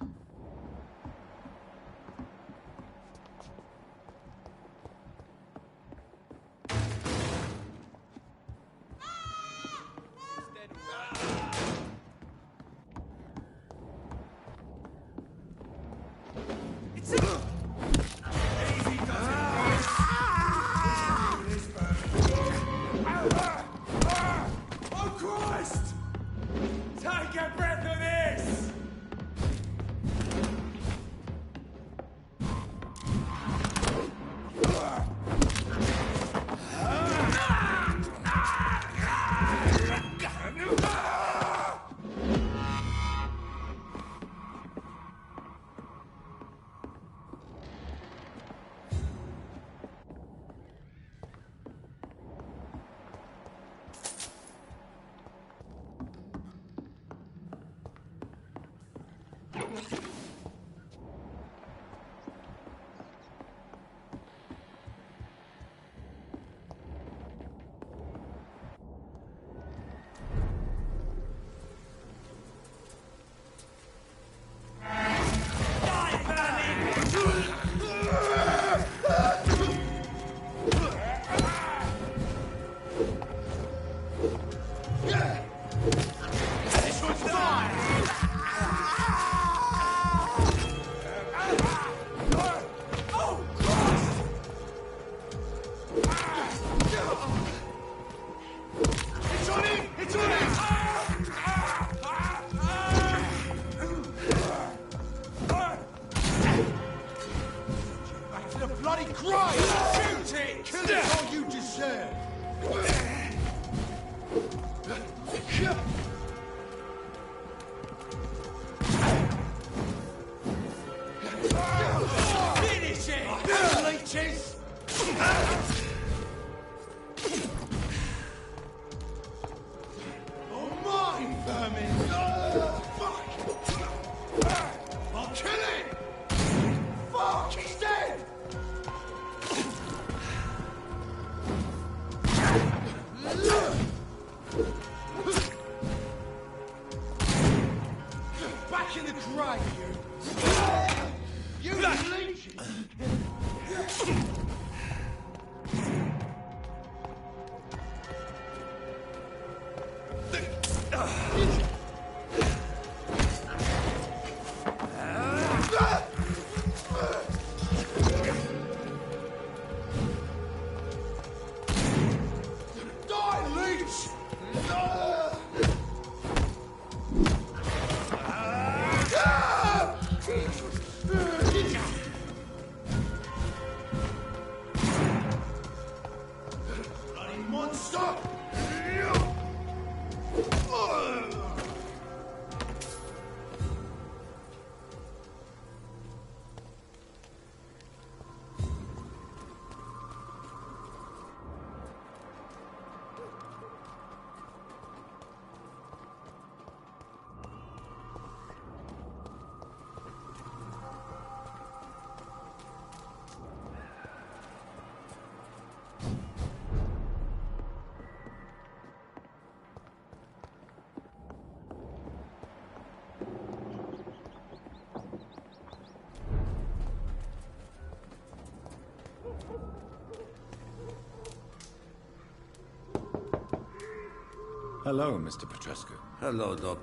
Hello, Mr. Petrescu. Hello, Doc.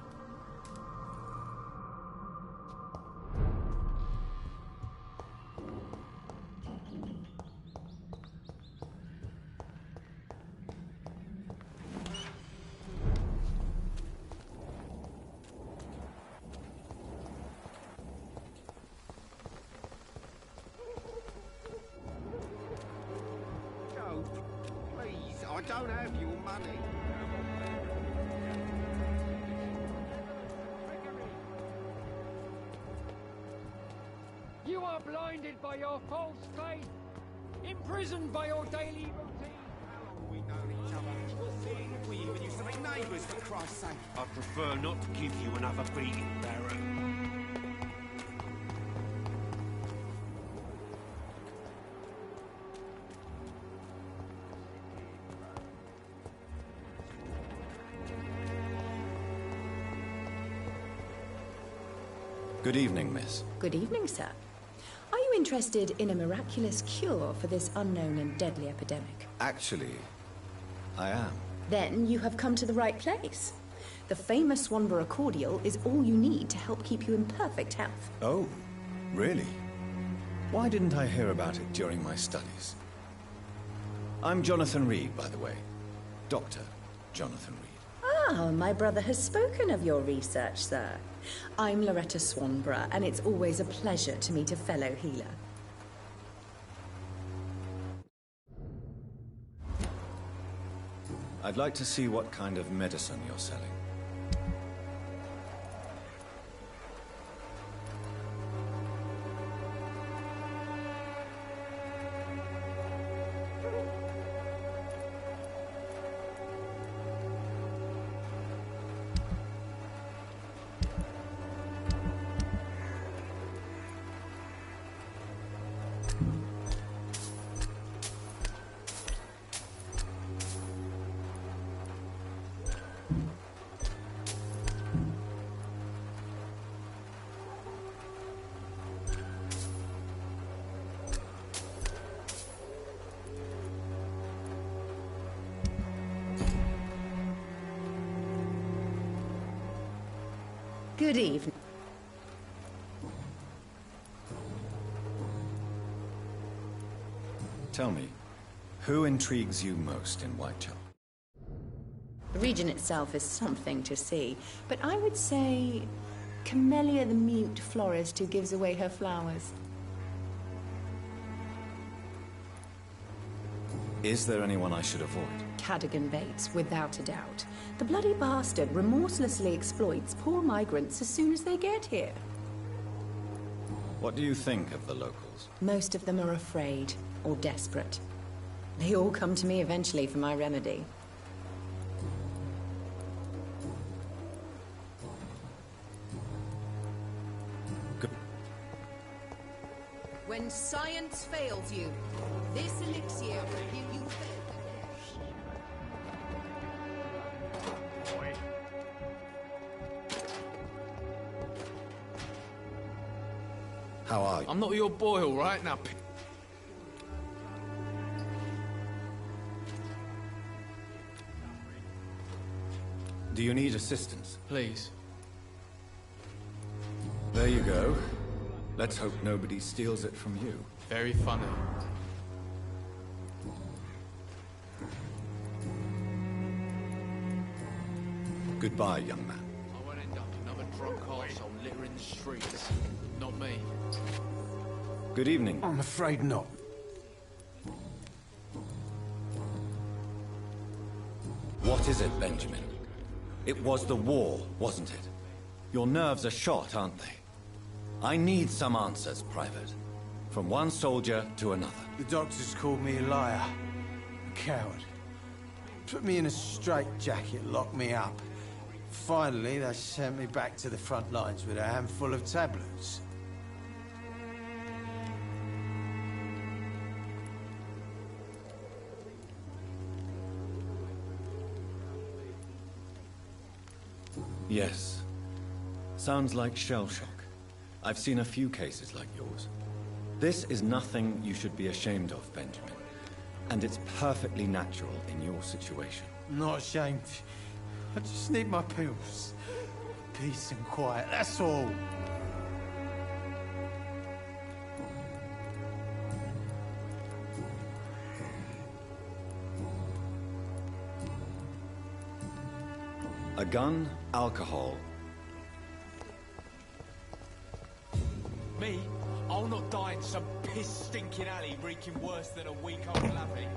No, please, I don't have your money. You are blinded by your false faith, imprisoned by your daily routine. How long have we known each other? We even used to be neighbours, for Christ's sake. I prefer not to give you another beating, Barrett. Good evening, miss. Good evening, sir. Are you interested in a miraculous cure for this unknown and deadly epidemic? Actually, I am. Then you have come to the right place. The famous Swanborough cordial is all you need to help keep you in perfect health. Oh, really? Why didn't I hear about it during my studies? I'm Jonathan Reed, by the way. Dr. Jonathan Reed. Ah, my brother has spoken of your research, sir. I'm Loretta Swanborough, and it's always a pleasure to meet a fellow healer. I'd like to see what kind of medicine you're selling. Good evening. Tell me, who intrigues you most in Whitechapel? The region itself is something to see, but I would say Camellia the mute florist who gives away her flowers. Is there anyone I should avoid? Cadogan Bates, without a doubt. The bloody bastard remorselessly exploits poor migrants as soon as they get here. What do you think of the locals? Most of them are afraid or desperate. They all come to me eventually for my remedy. When science fails you, this elixir will give you faith. How are you? I'm not your boy, all right? Now, Do you need assistance? please. There you go. Let's hope nobody steals it from you. Very funny. Goodbye, young man. I won't end up another drunk arsehole littering the streets. Not me. Good evening. I'm afraid not. What is it, Benjamin? It was the war, wasn't it? Your nerves are shot, aren't they? I need some answers, Private. From one soldier to another. The doctors called me a liar. A coward. Put me in a straitjacket, locked me up. Finally, they sent me back to the front lines with a handful of tablets. Yes. Sounds like shell shock. I've seen a few cases like yours. This is nothing you should be ashamed of, Benjamin. And it's perfectly natural in your situation. I'm not ashamed. I just need my pills. Peace and quiet, that's all. A gun, alcohol. Me? I'll not die in some piss-stinking alley reeking worse than a week-old lappy.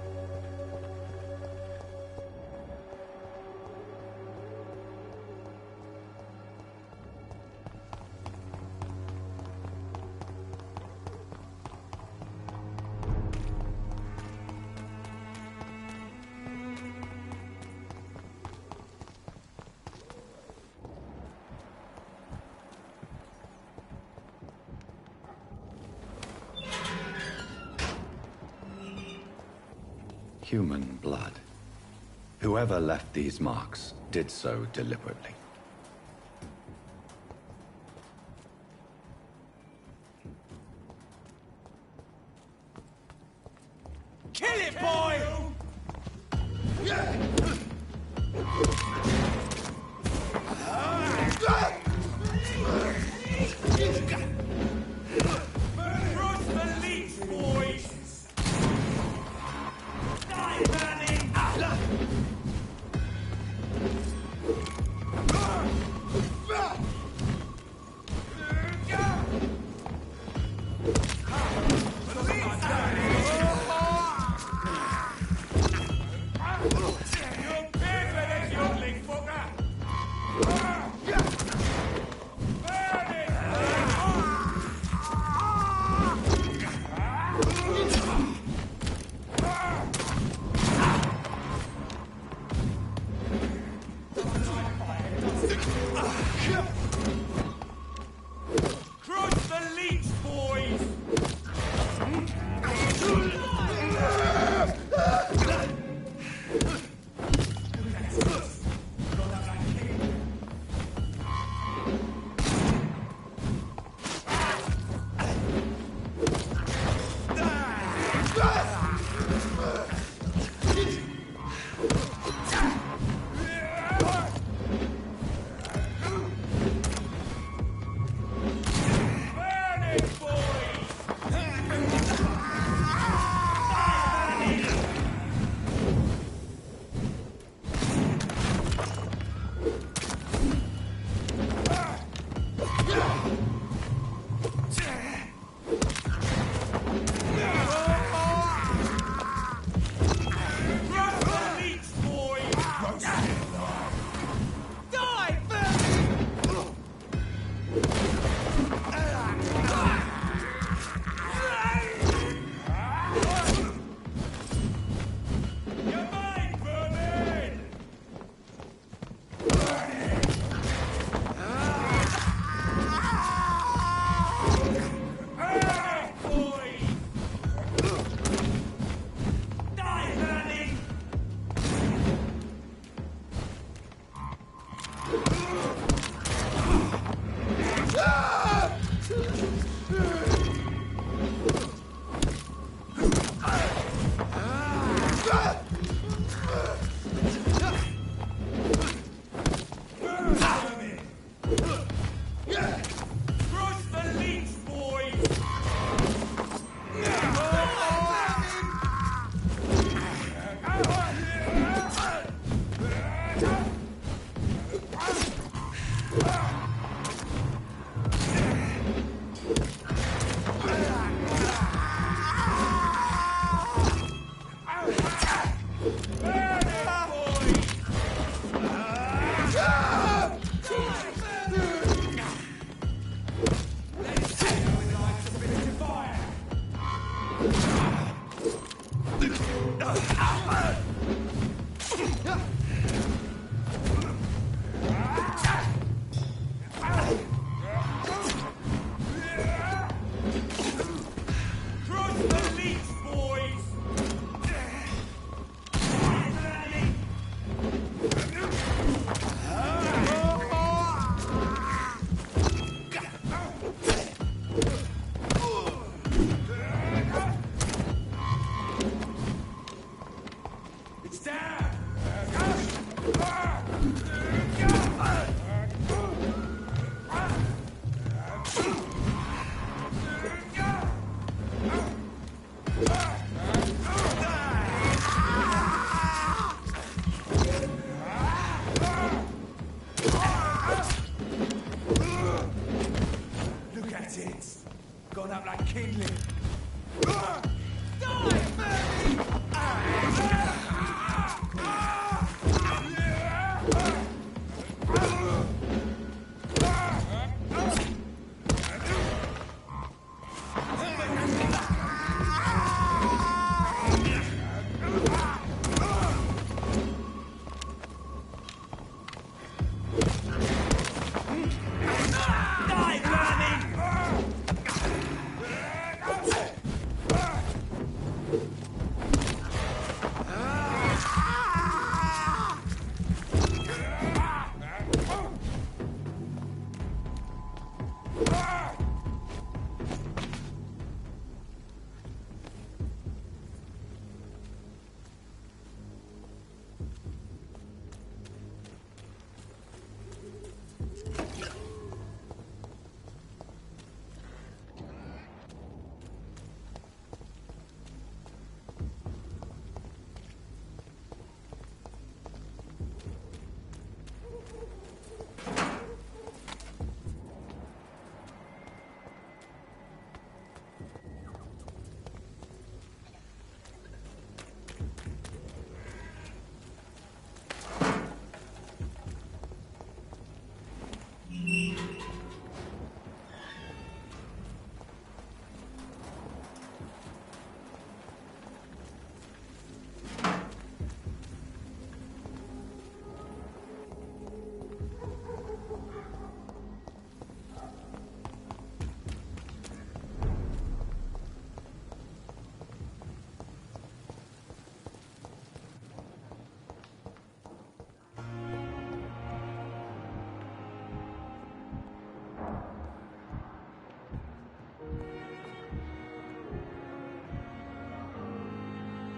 Human blood. Whoever left these marks did so deliberately. Kill it, boy! Cross the leech, boys! Die, Manning! Cross the leech, boys!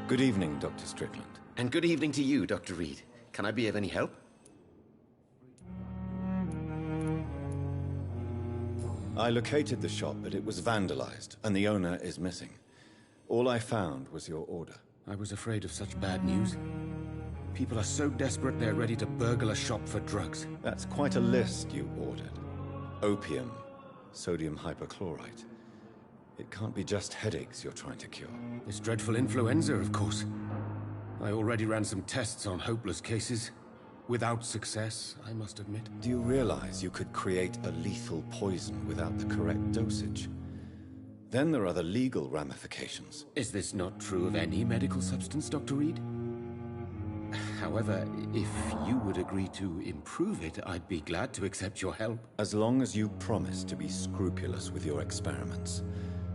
Good evening, Dr. Strickland. And good evening to you, Dr. Reed. Can I be of any help? I located the shop, but it was vandalized, and the owner is missing. All I found was your order. I was afraid of such bad news. People are so desperate they're ready to burgle a shop for drugs. That's quite a list you ordered. Opium, sodium hypochlorite. It can't be just headaches you're trying to cure. This dreadful influenza, of course. I already ran some tests on hopeless cases. Without success, I must admit. Do you realize you could create a lethal poison without the correct dosage? Then there are the legal ramifications. Is this not true of any medical substance, Dr. Reed? However, if you would agree to improve it, I'd be glad to accept your help. As long as you promise to be scrupulous with your experiments,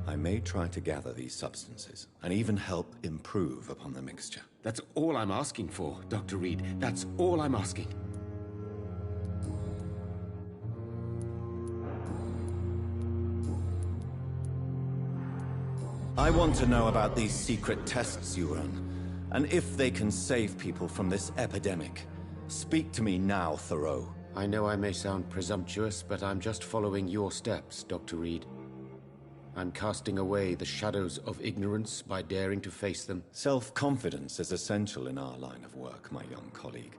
I may try to gather these substances, and even help improve upon the mixture. That's all I'm asking for, Dr. Reed. That's all I'm asking. I want to know about these secret tests you run, and if they can save people from this epidemic. Speak to me now, Thoreau. I know I may sound presumptuous, but I'm just following your steps, Dr. Reed. I'm casting away the shadows of ignorance by daring to face them. Self-confidence is essential in our line of work, my young colleague,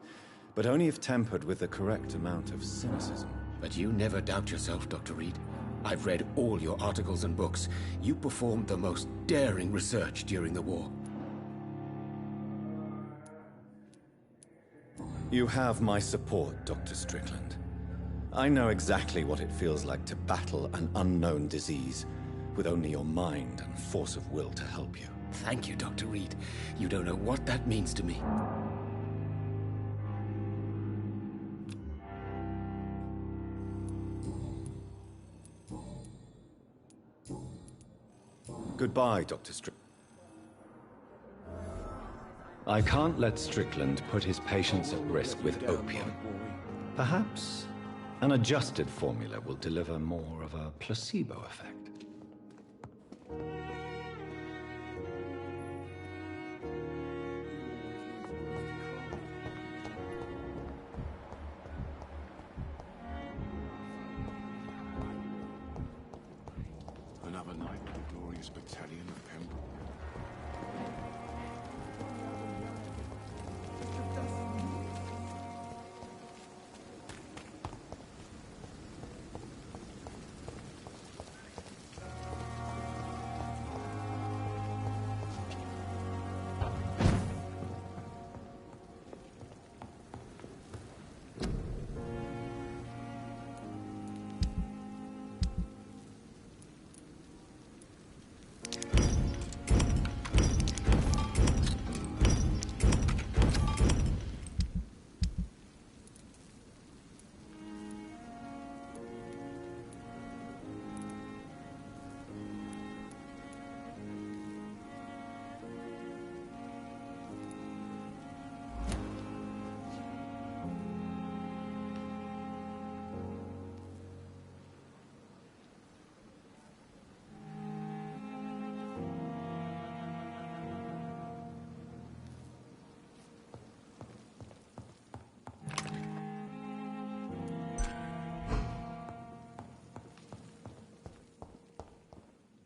but only if tempered with the correct amount of cynicism. But you never doubt yourself, Dr. Reed. I've read all your articles and books. You performed the most daring research during the war. You have my support, Dr. Strickland. I know exactly what it feels like to battle an unknown disease, with only your mind and force of will to help you. Thank you, Dr. Reed. You don't know what that means to me. Goodbye, Dr. Strickland. I can't let Strickland put his patients at risk with opium. Perhaps an adjusted formula will deliver more of a placebo effect. Another night with the glorious battalion of Pembroke.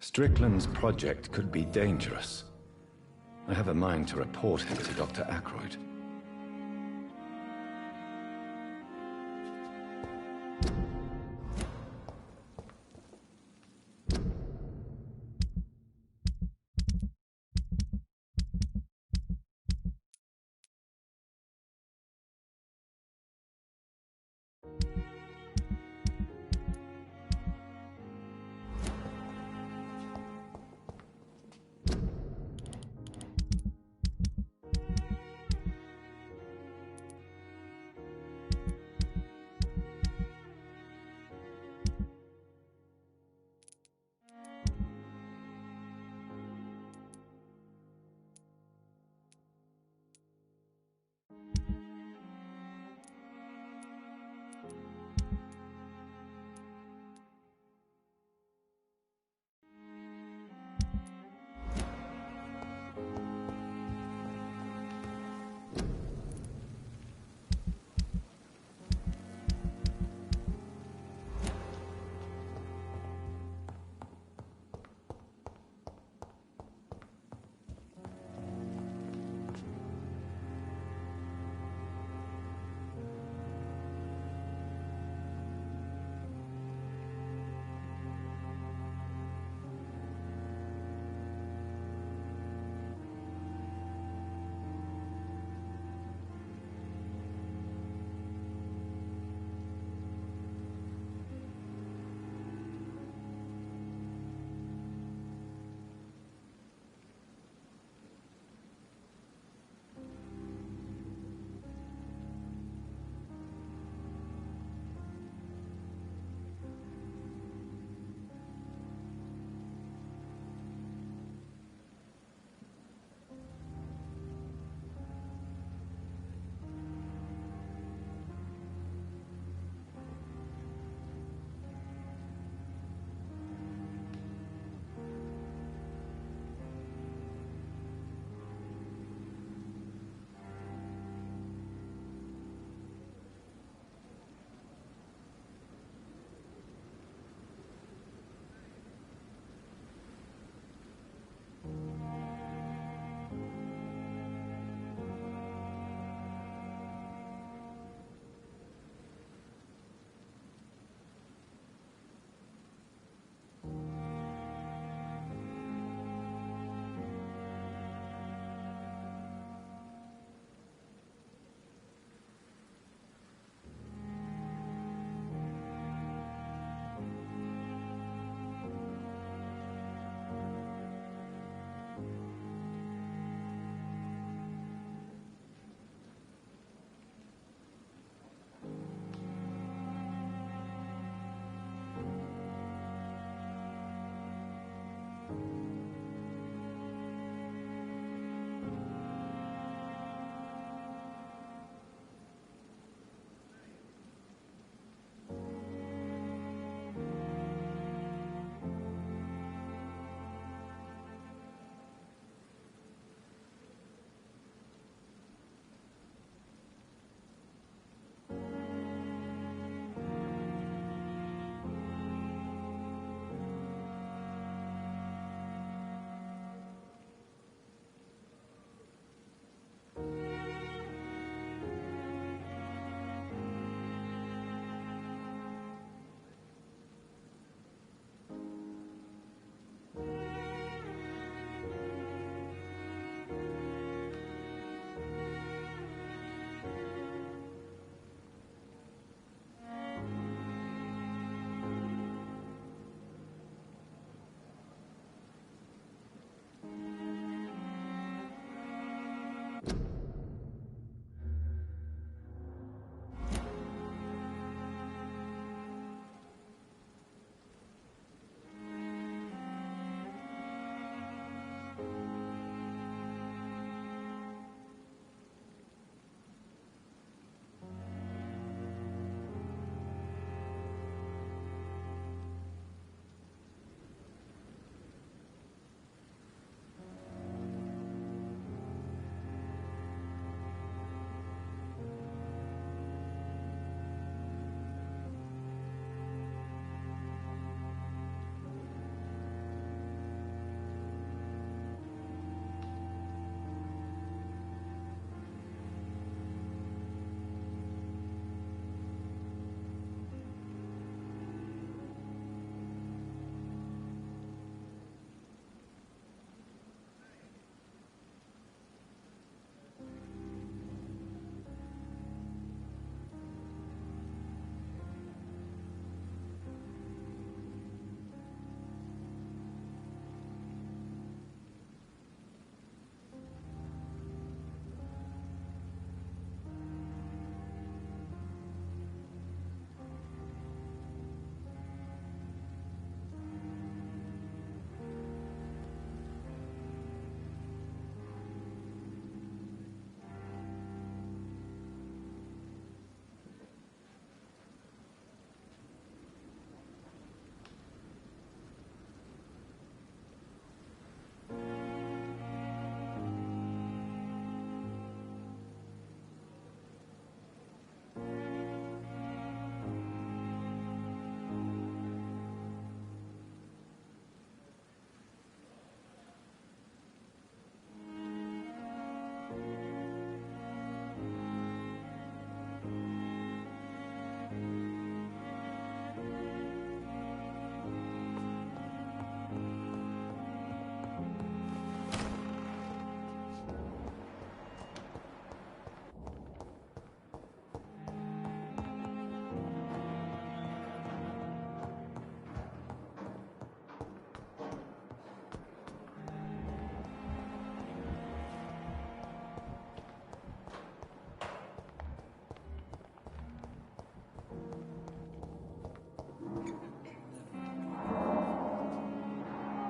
Strickland's project could be dangerous. I have a mind to report him to Dr. Ackroyd.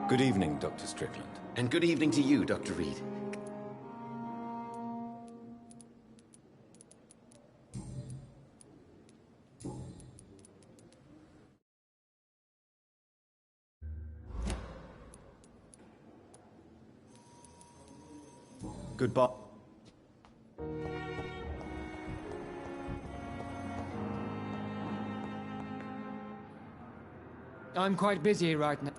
Good evening, Dr. Strickland. And good evening to you, Dr. Reed. Goodbye. I'm quite busy right now.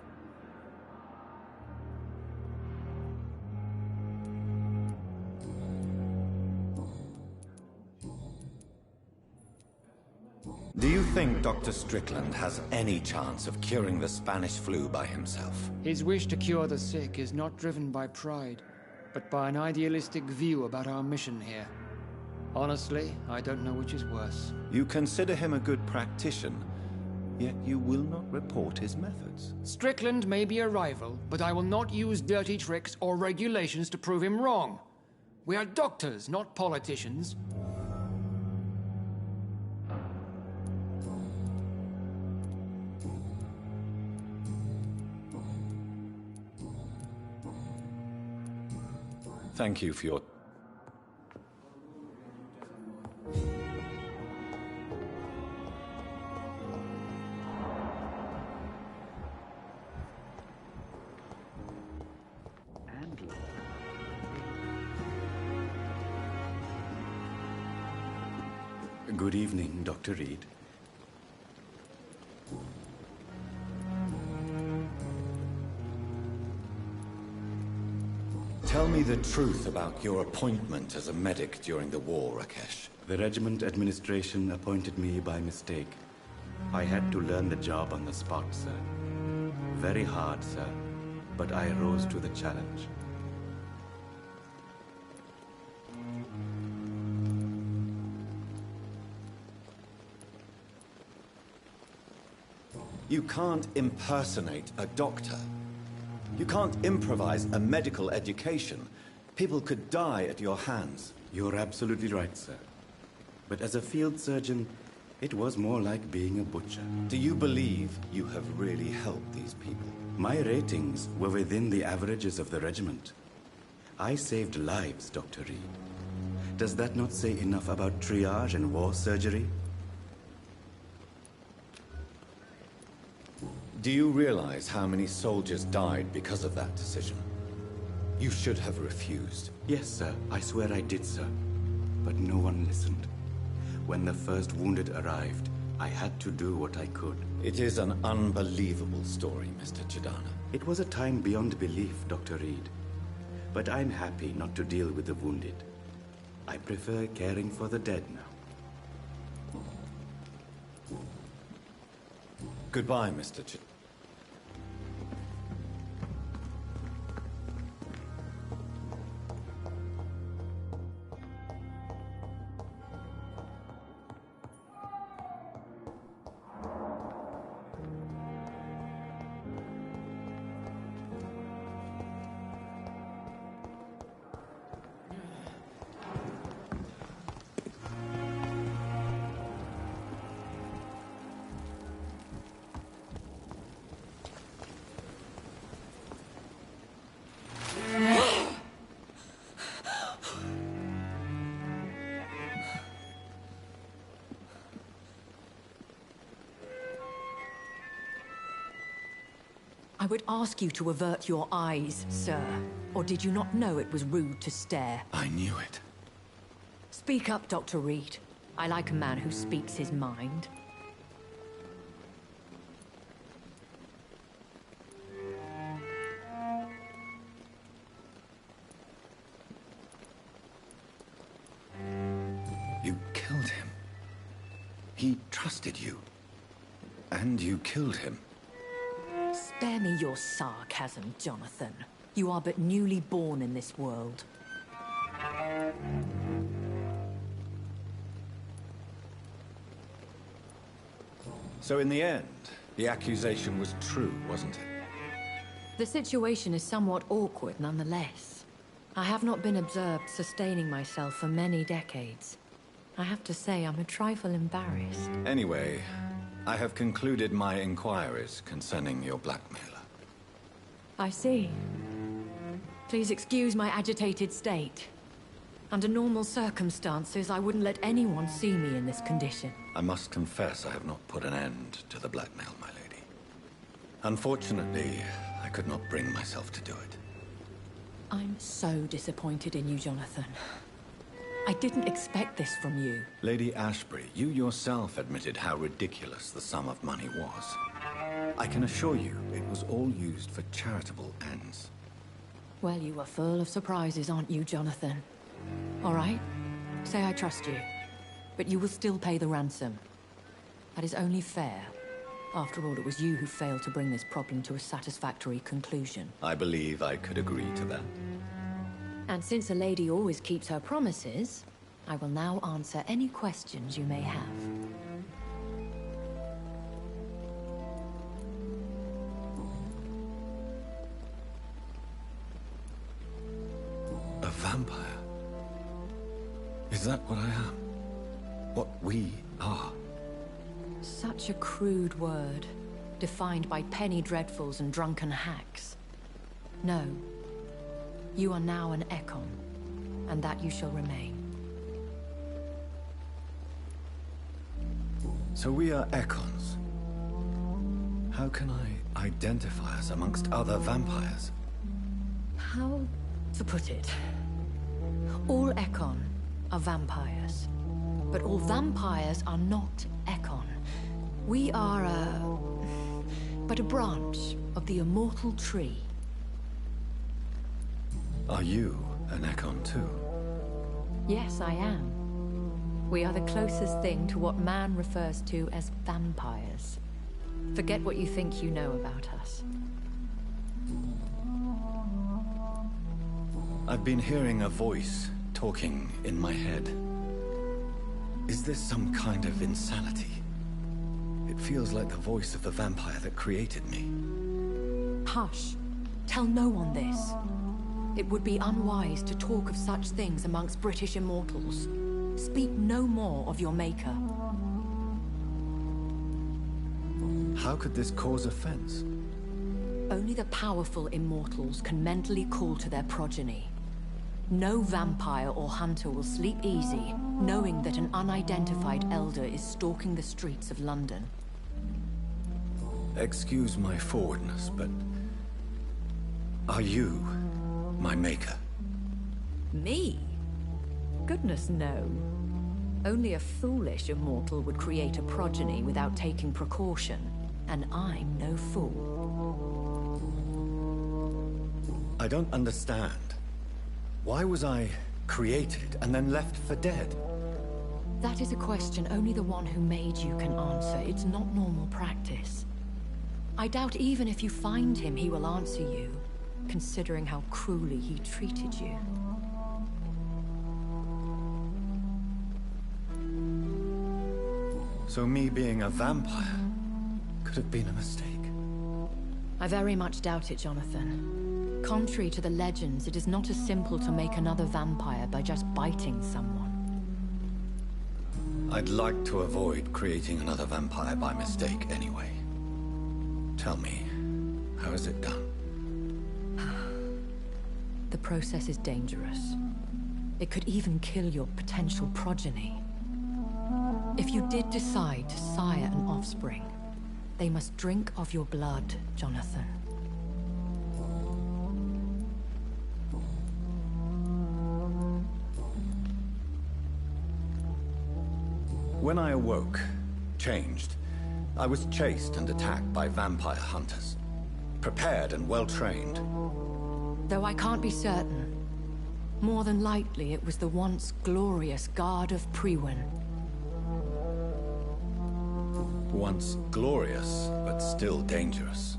Do you think Dr. Strickland has any chance of curing the Spanish flu by himself? His wish to cure the sick is not driven by pride, but by an idealistic view about our mission here. Honestly, I don't know which is worse. You consider him a good practitioner, yet you will not report his methods. Strickland may be a rival, but I will not use dirty tricks or regulations to prove him wrong. We are doctors, not politicians. Thank you for your... Good evening, Dr. Reed. Tell me the truth about your appointment as a medic during the war, Rakesh. The regiment administration appointed me by mistake. I had to learn the job on the spot, sir. Very hard, sir, but I rose to the challenge. You can't impersonate a doctor. You can't improvise a medical education. People could die at your hands. You're absolutely right, sir. But as a field surgeon, it was more like being a butcher. Do you believe you have really helped these people? My ratings were within the averages of the regiment. I saved lives, Dr. Reed. Does that not say enough about triage and war surgery? Do you realize how many soldiers died because of that decision? You should have refused. Yes, sir. I swear I did, sir. But no one listened. When the first wounded arrived, I had to do what I could. It is an unbelievable story, Mr. Chidana. It was a time beyond belief, Dr. Reed. But I'm happy not to deal with the wounded. I prefer caring for the dead now. Goodbye, Mr. Chidana. I would ask you to avert your eyes, sir. Or did you not know it was rude to stare? I knew it. Speak up, Dr. Reed. I like a man who speaks his mind. You killed him. He trusted you. And you killed him. Spare me your sarcasm, Jonathan. You are but newly born in this world. So in the end, the accusation was true, wasn't it? The situation is somewhat awkward nonetheless. I have not been observed sustaining myself for many decades. I have to say I'm a trifle embarrassed. Anyway, I have concluded my inquiries concerning your blackmailer. I see. Please excuse my agitated state. Under normal circumstances, I wouldn't let anyone see me in this condition. I must confess I have not put an end to the blackmail, my lady. Unfortunately, I could not bring myself to do it. I'm so disappointed in you, Jonathan. I didn't expect this from you. Lady Ashbury, you yourself admitted how ridiculous the sum of money was. I can assure you, it was all used for charitable ends. Well, you are full of surprises, aren't you, Jonathan? All right, say I trust you, but you will still pay the ransom. That is only fair. After all, it was you who failed to bring this problem to a satisfactory conclusion. I believe I could agree to that. And since a lady always keeps her promises, I will now answer any questions you may have. A vampire? Is that what I am? What we are? Such a crude word, defined by penny dreadfuls and drunken hacks. No. You are now an Ekon, and that you shall remain. So we are Ekons. How can I identify us amongst other vampires? How to put it? All Ekon are vampires, but all vampires are not Ekon. We are but a branch of the immortal tree. Are you an Ekon too? Yes, I am. We are the closest thing to what man refers to as vampires. Forget what you think you know about us. I've been hearing a voice talking in my head. Is this some kind of insanity? It feels like the voice of the vampire that created me. Hush. Tell no one this. It would be unwise to talk of such things amongst British immortals. Speak no more of your maker. How could this cause offense? Only the powerful immortals can mentally call to their progeny. No vampire or hunter will sleep easy, knowing that an unidentified elder is stalking the streets of London. Excuse my forwardness, but... are you my maker? Me? Goodness, no. Only a foolish immortal would create a progeny without taking precaution, and I'm no fool. I don't understand. Why was I created and then left for dead? That is a question only the one who made you can answer. It's not normal practice. I doubt even if you find him, he will answer you, considering how cruelly he treated you. So me being a vampire could have been a mistake. I very much doubt it, Jonathan. Contrary to the legends, it is not as simple to make another vampire by just biting someone. I'd like to avoid creating another vampire by mistake anyway. Tell me, how is it done? The process is dangerous. It could even kill your potential progeny. If you did decide to sire an offspring, they must drink of your blood, Jonathan. When I awoke, changed, I was chased and attacked by vampire hunters. Prepared and well-trained. Though I can't be certain. More than likely, it was the once glorious Guard of Priwen. Once glorious, but still dangerous.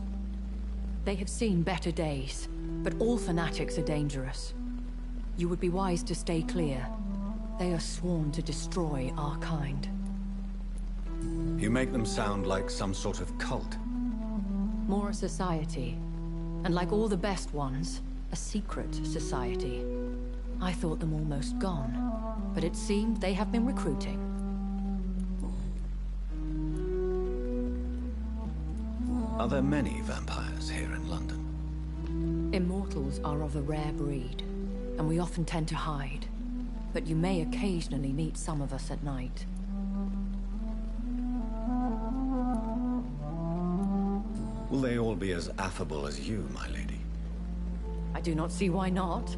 They have seen better days, but all fanatics are dangerous. You would be wise to stay clear. They are sworn to destroy our kind. You make them sound like some sort of cult. More a society. And like all the best ones, a secret society. I thought them almost gone, but it seemed they have been recruiting. Are there many vampires here in London? Immortals are of a rare breed, and we often tend to hide. But you may occasionally meet some of us at night. Will they all be as affable as you, my lady? I do not see why not.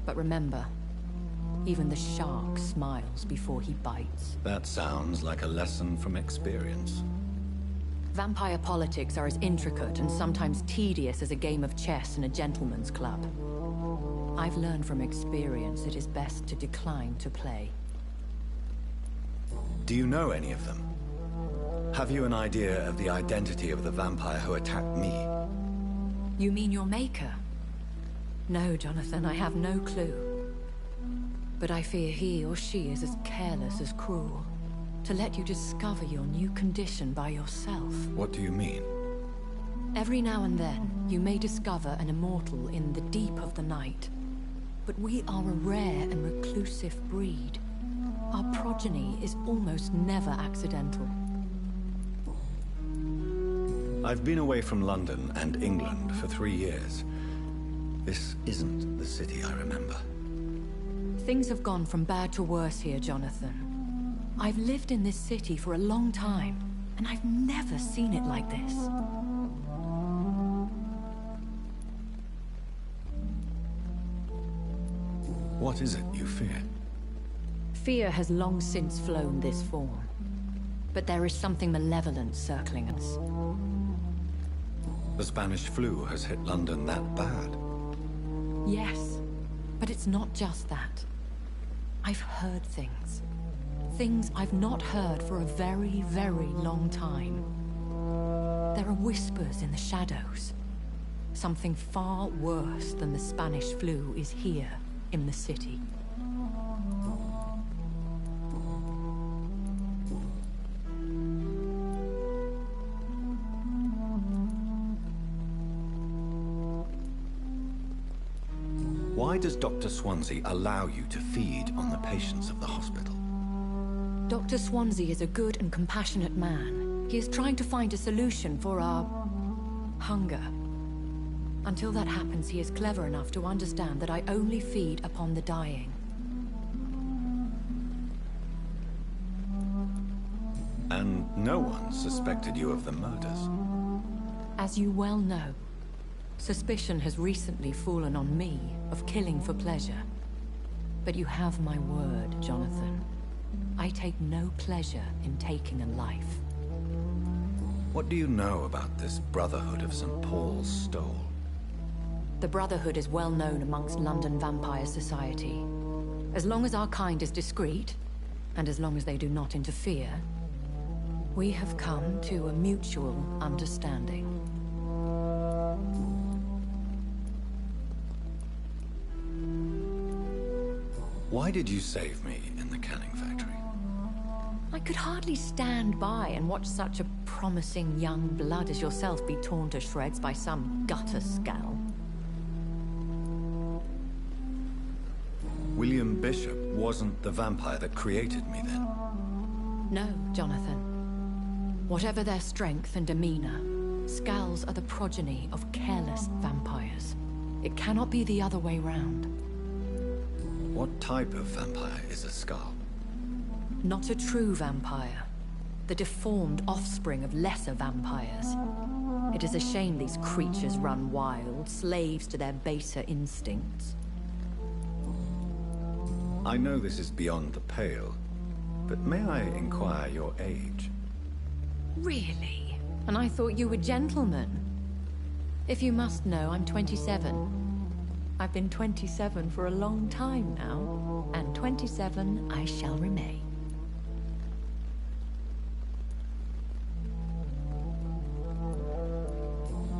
But remember, even the shark smiles before he bites. That sounds like a lesson from experience. Vampire politics are as intricate and sometimes tedious as a game of chess in a gentleman's club. I've learned from experience it is best to decline to play. Do you know any of them? Have you an idea of the identity of the vampire who attacked me? You mean your maker? No, Jonathan, I have no clue. But I fear he or she is as careless as cruel. To let you discover your new condition by yourself. What do you mean? Every now and then, you may discover an immortal in the deep of the night. But we are a rare and reclusive breed. Our progeny is almost never accidental. I've been away from London and England for 3 years. This isn't the city I remember. Things have gone from bad to worse here, Jonathan. I've lived in this city for a long time, and I've never seen it like this. What is it you fear? Fear has long since flown this form. But there is something malevolent circling us. The Spanish flu has hit London that bad. Yes, but it's not just that. I've heard things. Things I've not heard for a very, very long time. There are whispers in the shadows. Something far worse than the Spanish flu is here in the city. Why does Dr. Swansea allow you to feed on the patients of the hospital? Dr. Swansea is a good and compassionate man. He is trying to find a solution for our hunger. Until that happens, he is clever enough to understand that I only feed upon the dying. And no one suspected you of the murders? As you well know, suspicion has recently fallen on me of killing for pleasure. But you have my word, Jonathan. I take no pleasure in taking a life. What do you know about this Brotherhood of St. Paul's Stole? The Brotherhood is well known amongst London vampire society. As long as our kind is discreet, and as long as they do not interfere, we have come to a mutual understanding. Why did you save me in the canning factory? I could hardly stand by and watch such a promising young blood as yourself be torn to shreds by some gutter scowl. William Bishop wasn't the vampire that created me then? No, Jonathan. Whatever their strength and demeanor, Scowls are the progeny of careless vampires. It cannot be the other way round. What type of vampire is a Skull? Not a true vampire. The deformed offspring of lesser vampires. It is a shame these creatures run wild, slaves to their baser instincts. I know this is beyond the pale, but may I inquire your age? Really? And I thought you were gentlemen. If you must know, I'm 27. I've been 27 for a long time now, and 27 I shall remain.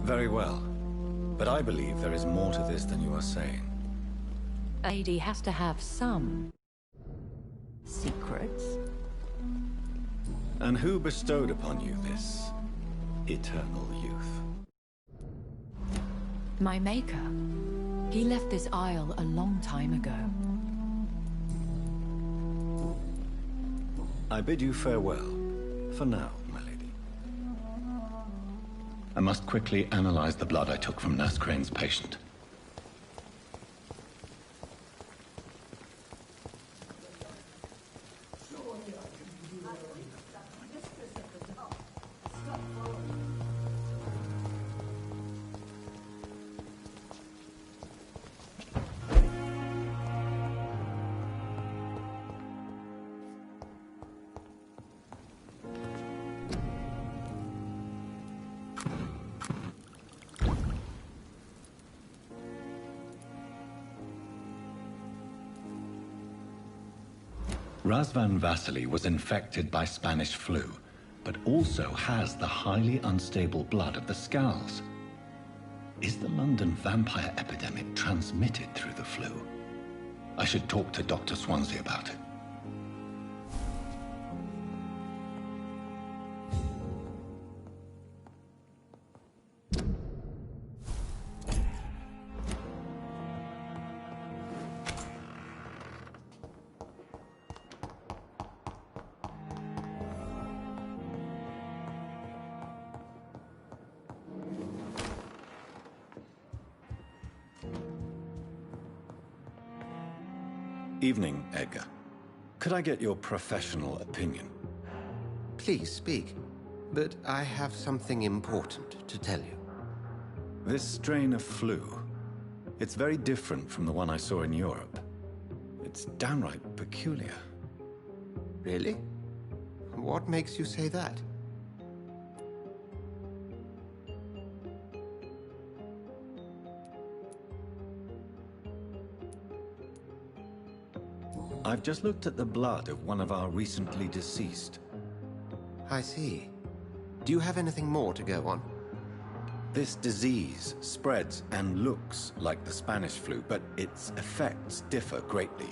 Very well, but I believe there is more to this than you are saying. A lady has to have some secrets. And who bestowed upon you this eternal youth? My maker. He left this isle a long time ago. I bid you farewell, for now, my lady. I must quickly analyze the blood I took from Nurse Crane's patient. Razvan Vasily was infected by Spanish flu, but also has the highly unstable blood of the Scowls. Is the London vampire epidemic transmitted through the flu? I should talk to Dr. Swansea about it. Evening, Edgar. Could I get your professional opinion? Please speak, but I have something important to tell you. This strain of flu, it's very different from the one I saw in Europe. It's downright peculiar. Really? What makes you say that? I've just looked at the blood of one of our recently deceased. I see. Do you have anything more to go on? This disease spreads and looks like the Spanish flu, but its effects differ greatly.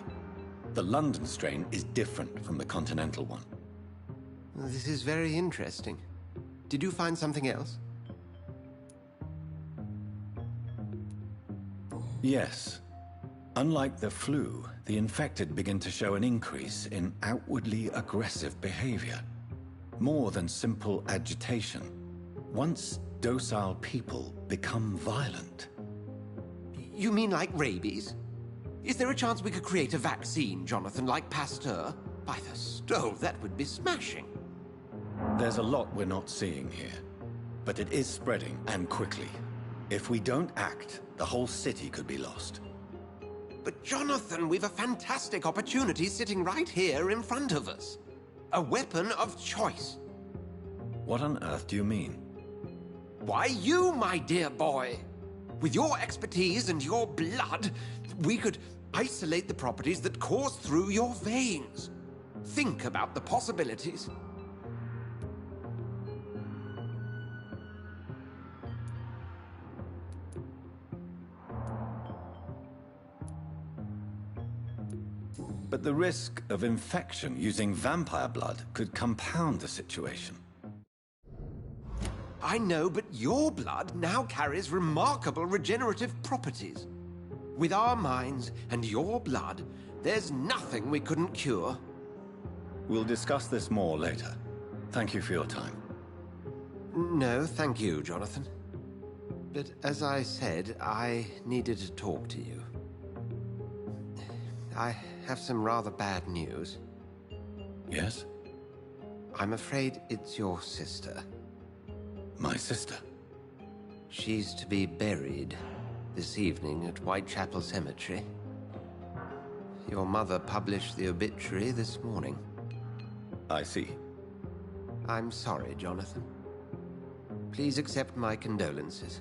The London strain is different from the continental one. This is very interesting. Did you find something else? Yes. Unlike the flu, the infected begin to show an increase in outwardly aggressive behavior. More than simple agitation. Once docile people become violent. You mean like rabies? Is there a chance we could create a vaccine, Jonathan, like Pasteur? By the stove, that would be smashing. There's a lot we're not seeing here. But it is spreading, and quickly. If we don't act, the whole city could be lost. But Jonathan, we've a fantastic opportunity sitting right here in front of us. A weapon of choice. What on earth do you mean? Why, you, my dear boy. With your expertise and your blood, we could isolate the properties that course through your veins. Think about the possibilities. But the risk of infection using vampire blood could compound the situation. I know, but your blood now carries remarkable regenerative properties. With our minds and your blood, there's nothing we couldn't cure. We'll discuss this more later. Thank you for your time. No, thank you, Jonathan. But as I said, I needed to talk to you. I have some rather bad news. Yes? I'm afraid it's your sister. My sister? She's to be buried this evening at Whitechapel Cemetery. Your mother published the obituary this morning. I see. I'm sorry, Jonathan. Please accept my condolences.